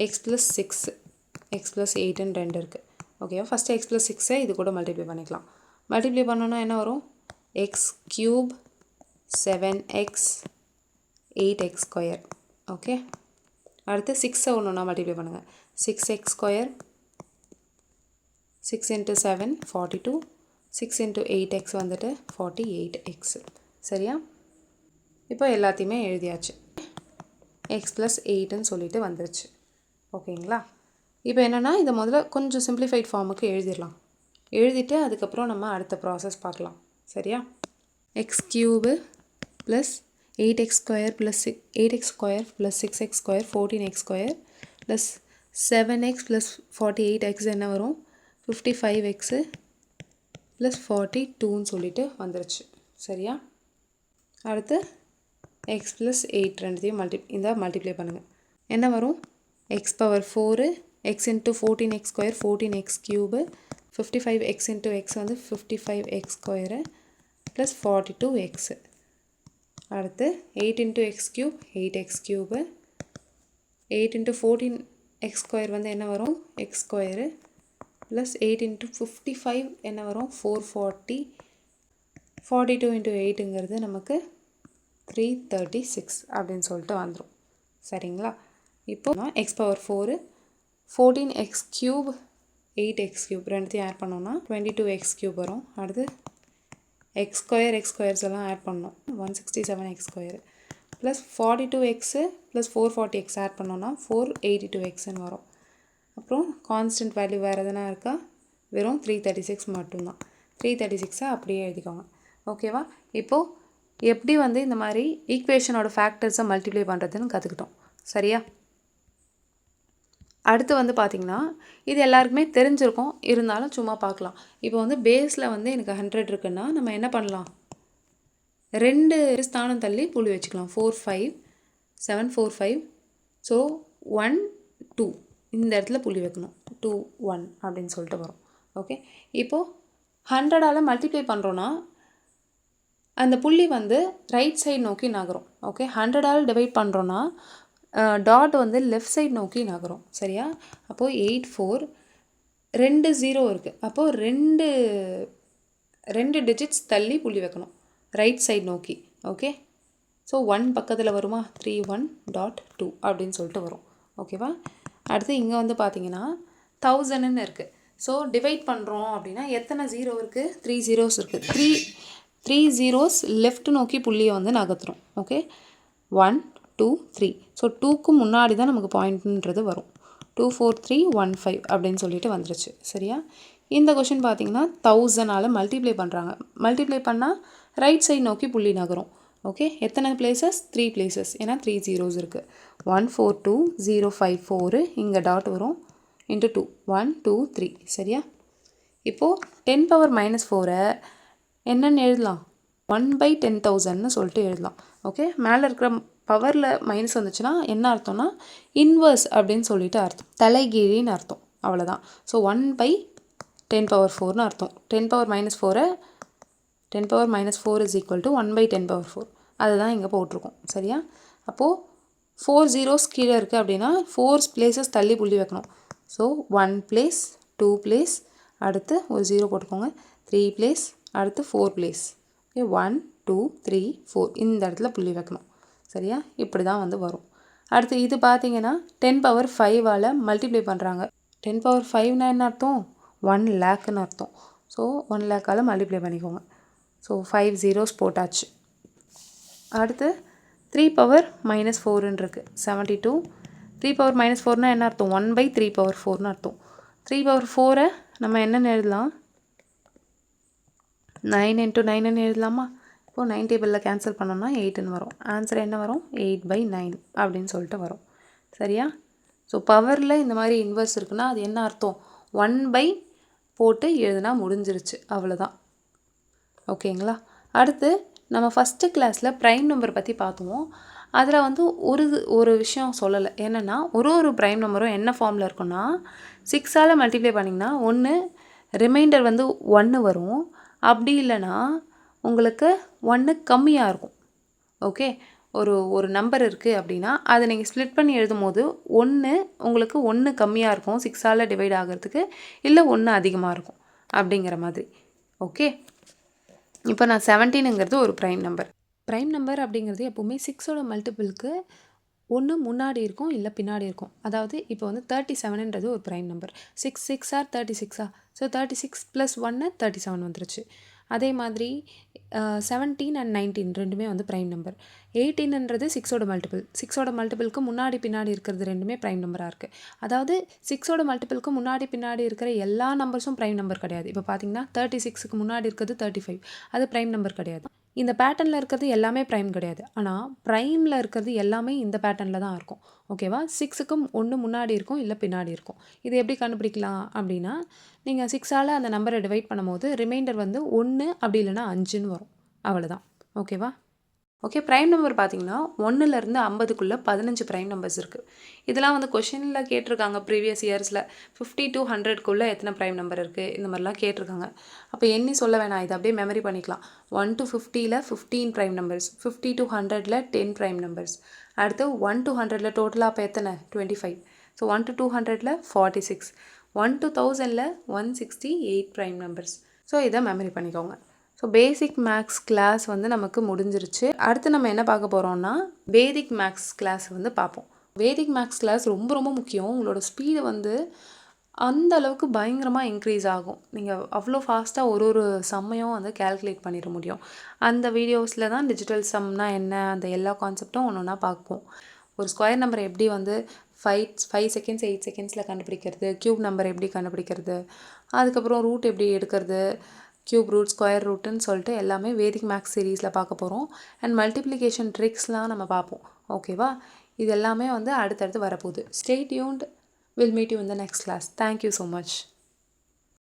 எக்ஸ் ப்ளஸ் 6 எக்ஸ் ப்ளஸ் 8ன்னு 2 இருக்குது. ஓகேவா? ஃபஸ்ட்டு எக்ஸ் ப்ளஸ் 6 இது கூட மல்டிப்ளை பண்ணிக்கலாம். மல்டிப்ளை பண்ணோன்னா என்ன வரும் X cube 7x 8x square. Okay, அடுத்து 6 ஒன்று ஒன்றா மல்டிப்ளை பண்ணுங்கள். 6x ஸ்கொயர், 6 × 7 42, 6 × 8x வந்துட்டு 48x. சரியா? இப்போ எல்லாத்தையுமே எழுதியாச்சு. எக்ஸ் ப்ளஸ் 8ன்னு சொல்லிட்டு வந்துருச்சு. ஓகேங்களா? இப்போ என்னென்னா இதை முதல்ல கொஞ்சம் சிம்பிளிஃபைட் ஃபார்முக்கு எழுதிடலாம். எழுதிட்டு அதுக்கப்புறம் நம்ம அடுத்த ப்ராசஸ் பார்க்கலாம். சரியா? X cube plus 8x square plus 8x square plus 6x square 14x square plus 7x plus 48x என்ன வரும் 55x ப்ளஸ் 42ன்னு சொல்லிட்டு வந்துருச்சு. சரியா? அடுத்து எக்ஸ் ப்ளஸ் 8 ரெண்டுத்தையும் மல்டிப்ளை பண்ணுங்கள். என்ன வரும் X power 4 X into 14x square 14x cube 55x into X வந்து 55x ஸ்கொயரு ப்ளஸ் 42x. அடுத்து 8 into X cube 8x cube 8 into 14x square வந்து என்ன வரும் எக்ஸ் ஸ்கொயரு ப்ளஸ் 8 இன்ட்டு 55 என்ன வரும் 440. 42 இன்ட்டு 8ங்கிறது நமக்கு 336 அப்படின்னு சொல்லிட்டு வந்துடும். சரிங்களா? இப்போ X power 4 14x cube 8x cube ரெண்டுத்தையும் ஆட் பண்ணோன்னா 22x க்யூப் வரும். அடுத்து எக்ஸ் ஸ்கொயர்ஸ் எல்லாம் ஆட் பண்ணோம் 167x square plus 42x plus 440x add பண்ணோன்னா 482xன்னு வரும். அப்புறம் கான்ஸ்டன்ட் வேல்யூ வேறு எதனா இருக்கா? வெறும் 336 மட்டும்தான். 336 அப்படியே எழுதிக்கோங்க. ஓகேவா? இப்போது எப்படி வந்து இந்த மாதிரி ஈக்குவேஷனோட ஃபேக்டர்ஸை மல்டிப்ளை பண்ணுறதுன்னு கற்றுக்கிட்டோம். சரியா? அடுத்து வந்து பார்த்திங்கன்னா இது எல்லாருக்குமே தெரிஞ்சிருக்கும், இருந்தாலும் சும்மா பார்க்கலாம். இப்போ வந்து பேஸில் வந்து எனக்கு 100 இருக்குன்னா நம்ம என்ன பண்ணலாம் 2 ஸ்தானம் தள்ளி புள்ளி வச்சுக்கலாம். 4 5 7 4 5. ஸோ 1 2 இந்த இடத்துல புள்ளி வைக்கணும். 2 1 அப்படின்னு சொல்லிட்டு வரும். ஓகே, இப்போது 100ஆல் மல்டிப்ளை பண்ணுறோன்னா அந்த புள்ளி வந்து ரைட் சைடு நோக்கி நகரும். ஓகே, 100ஆல் டிவைட் பண்ணுறோன்னா டாட் வந்து லெஃப்ட் சைடு நோக்கி நகரும். சரியா? அப்போது 8 4 2 0 இருக்குது. அப்போது ரெண்டு டிஜிட்ஸ் தள்ளி புள்ளி வைக்கணும் ரைட் சைடு நோக்கி. ஓகே, ஸோ 1 பக்கத்தில் வருமா 31.2 அப்படின்னு சொல்லிட்டு வரும். ஓகேவா? அடுத்து இங்கே வந்து பார்த்தீங்கன்னா 1000ன்னு இருக்குது. ஸோ டிவைட் பண்ணுறோம் அப்படின்னா எத்தனை 0 இருக்குது 3 zeros இருக்குது. 3 zeros லெஃப்ட் நோக்கி புள்ளியை வந்து நகர்த்துறோம். ஓகே, 1 2 3. ஸோ 2க்கு முன்னாடி தான் நமக்கு பாயிண்ட்ன்றது வரும். 2 4 3 1 5 அப்படின்னு சொல்லிட்டு வந்துருச்சு. சரியா? இந்த கொஷின் பார்த்தீங்கன்னா 1000ஆல் மல்டிப்ளை பண்ணுறாங்க. மல்டிப்ளை பண்ணால் ரைட் சைடு நோக்கி புள்ளி நகரும். ஓகே, எத்தனை பிளேசஸ் 3 பிளேசஸ், ஏன்னா 3 zeros இருக்குது. 1 4 2 0 5 4 இங்கே டாட் வரும் இன்ட்டு 2 1 2 3. சரியா? இப்போது 10⁻⁻4 என்னென்னு எழுதலாம் 1/10,000ன்னு சொல்லிட்டு எழுதலாம். ஓகே, மேலே இருக்கிற பவரில் மைனஸ் வந்துச்சுன்னா என்ன அர்த்தம்னா இன்வர்ஸ் அப்படின்னு சொல்லிட்டு அர்த்தம், தலைகீழின்னு அர்த்தம். அவ்வளோதான். ஸோ 1/10⁻4ன்னு அர்த்தம். 10⁻⁻4 10 power minus 4 is equal to 1 by 10 power 4. அதுதான் இங்கே போட்டிருக்கோம். சரியா? அப்போது 4 zeros கீழே இருக்குது அப்படின்னா 4 places தள்ளி புள்ளி வைக்கணும். ஸோ 1 place, 2 place, அடுத்து ஒரு 0 போட்டுக்கோங்க, 3 place, அடுத்து 4 place. ஓகே, 1, 2, 3, 4 இந்த இடத்துல புள்ளி வைக்கணும். சரியா? இப்படி தான் வந்து வரும். அடுத்து இது பார்த்தீங்கன்னா 10 power 5ஆல் மல்டிப்ளை பண்ணுறாங்க. 10 power 5னா என்ன அர்த்தம்? 1 lakhன்னு அர்த்தம். ஸோ 1 lakhஆல் மல்டிப்ளை பண்ணிக்கோங்க. ஸோ 5 zeros போட்டாச்சு. அடுத்து 3 power minus 4ன்னு இருக்குது 72. 3 power minus 4னா என்ன அர்த்தம்? 1 by 3 power 4ன்னு அர்த்தம். 3 power 4ஐ நம்ம என்னென்னு எழுதலாம்? 9 into 9ன்னு எழுதலாமா? இப்போது 9 டேபிளில் கேன்சல் பண்ணோம்னா 8ன்னு வரும். ஆன்சர் என்ன வரும்? 8/9 அப்படின்னு சொல்லிட்டு வரும். சரியா? ஸோ பவரில் இந்த மாதிரி இன்வர்ஸ் இருக்குன்னா அது என்ன அர்த்தம்? 1 by போட்டு எழுதுனா முடிஞ்சிருச்சு, அவ்வளோதான். ஓகேங்களா? அடுத்து நம்ம ஃபஸ்ட்டு கிளாஸில் ப்ரைம் நம்பர் பற்றி பார்த்துவோம். அதில் வந்து ஒரு விஷயம் சொல்லலை. என்னென்னா ஒரு ப்ரைம் நம்பரும் என்ன ஃபார்மில் இருக்குன்னா 6ஆல் மல்டிப்ளை பண்ணிங்கன்னா ஒன்று ரிமைண்டர் வந்து 1 வரும். அப்படி இல்லைன்னா உங்களுக்கு 1 கம்மியாக இருக்கும். ஓகே, ஒரு நம்பர் இருக்குது அப்படின்னா அதை நீங்கள் ஸ்ப்ளிட் பண்ணி எழுதும் போது உங்களுக்கு 1 கம்மியாக இருக்கும் 6ஆல் டிவைட் ஆகிறதுக்கு, இல்லை 1 அதிகமாக இருக்கும் அப்படிங்கிற மாதிரி. ஓகே, இப்போ நான் 17ங்கிறது ஒரு ப்ரைம் நம்பர். ப்ரைம் நம்பர் அப்படிங்கிறது எப்போவுமே 6ஓட மல்டிபிளுக்கு ஒன்று முன்னாடி இருக்கும், இல்லை பின்னாடி இருக்கும். அதாவது இப்போ வந்து 37ன்றது ஒரு ப்ரைம் நம்பர். 6 6 ஆர் 36ஆ? ஸோ 36 + 1 37 வந்துருச்சு. அதே மாதிரி 17 and 19 ரெண்டுமே வந்து ப்ரைம் நம்பர். 18ன்றது 6ஓட மல்டிபிள். 6ஓட மல்டிபிளுக்கு முன்னாடி பின்னாடி இருக்கிறது ரெண்டுமே ப்ரைம் நம்பராக இருக்குது. அதாவது 6ஓட மல்டிபிளுக்கு முன்னாடி பின்னாடி இருக்கிற எல்லா நம்பர்ஸும் ப்ரைம் நம்பர் கிடையாது. இப்போ பார்த்தீங்கன்னா 36க்கு முன்னாடி இருக்கிறது 35, அது ப்ரைம் நம்பர் கிடையாது. இந்த பேட்டர்னில் இருக்கிறது எல்லாமே ப்ரைம் கிடையாது. ஆனால் ப்ரைமில் இருக்கிறது எல்லாமே இந்த பேட்டர்னில் தான் இருக்கும். ஓகேவா? 6க்கும் 1 முன்னாடி இருக்கும், இல்லை பின்னாடி இருக்கும். இது எப்படி கண்டுபிடிக்கலாம் அப்படின்னா, நீங்கள் 6ஆல் அந்த நம்பரை டிவைட் பண்ணும்போது ரிமைண்டர் வந்து 1 அப்படி இல்லைன்னா 5ன்னு வரும். அவ்வளோதான். ஓகேவா? ஓகே, ப்ரைம் நம்பர் பார்த்தீங்கன்னா 1லேருந்து 50க்குள்ளே 15 ப்ரைம் நம்பர்ஸ் இருக்குது. இதெல்லாம் வந்து கொஷினில் கேட்டிருக்காங்க ப்ரீவியஸ் இயர்ஸில். 50 to 100க்குள்ளே எத்தனை ப்ரைம் நம்பர் இருக்குது, இந்த மாதிரிலாம் கேட்டிருக்காங்க. அப்போ எண்ணி சொல்ல வேணாம், இதை அப்படியே மெமரி பண்ணிக்கலாம். 1 to 50ல் 15 prime numbers, 50 to 100ல் 10 prime numbers. அடுத்து 1 to 100ல் டோட்டலாக அப்போ எத்தனை? 25. So 1 to 200ல் 46, 1 to 1000ல் 168 prime numbers. So இதை மெமரி பண்ணிக்கோங்க. ஸோ பேசிக் மேக்ஸ் கிளாஸ் வந்து நமக்கு முடிஞ்சிருச்சு. அடுத்து நம்ம என்ன பார்க்க போகிறோம்னா வேதிக் மேக்ஸ் கிளாஸ் வந்து பார்ப்போம். வேதிக் மேக்ஸ் கிளாஸ் ரொம்ப ரொம்ப முக்கியம். உங்களோட ஸ்பீடு வந்து அந்த அளவுக்கு பயங்கரமாக இன்க்ரீஸ் ஆகும். நீங்கள் அவ்வளோ ஃபாஸ்ட்டாக ஒரு சம்மையும் வந்து கேல்குலேட் பண்ணிட முடியும். அந்த வீடியோஸில் தான் டிஜிட்டல் சம்னா என்ன, அந்த எல்லா கான்செப்டும் ஒன்று ஒன்றா பார்ப்போம். ஒரு ஸ்கொயர் நம்பர் எப்படி வந்து 5 செகண்ட்ஸ் 8 செகண்ட்ஸில் கண்டுபிடிக்கிறது, க்யூப் நம்பர் எப்படி கண்டுபிடிக்கிறது, அதுக்கப்புறம் ரூட் எப்படி எடுக்கிறது, க்யூப் ரூட், ஸ்கொயர் ரூட்டுன்னு சொல்லிட்டு எல்லாமே வேதிக் மேக்ஸ் சீரீஸில் பார்க்க போகிறோம். அண்ட் மல்டிப்ளிகேஷன் ட்ரிக்ஸ்லாம் நம்ம பார்ப்போம். ஓகேவா? இது எல்லாமே வந்து அடுத்தடுத்து வரப்போகுது. Stay tuned. We'll meet you in the next class. Thank you so much.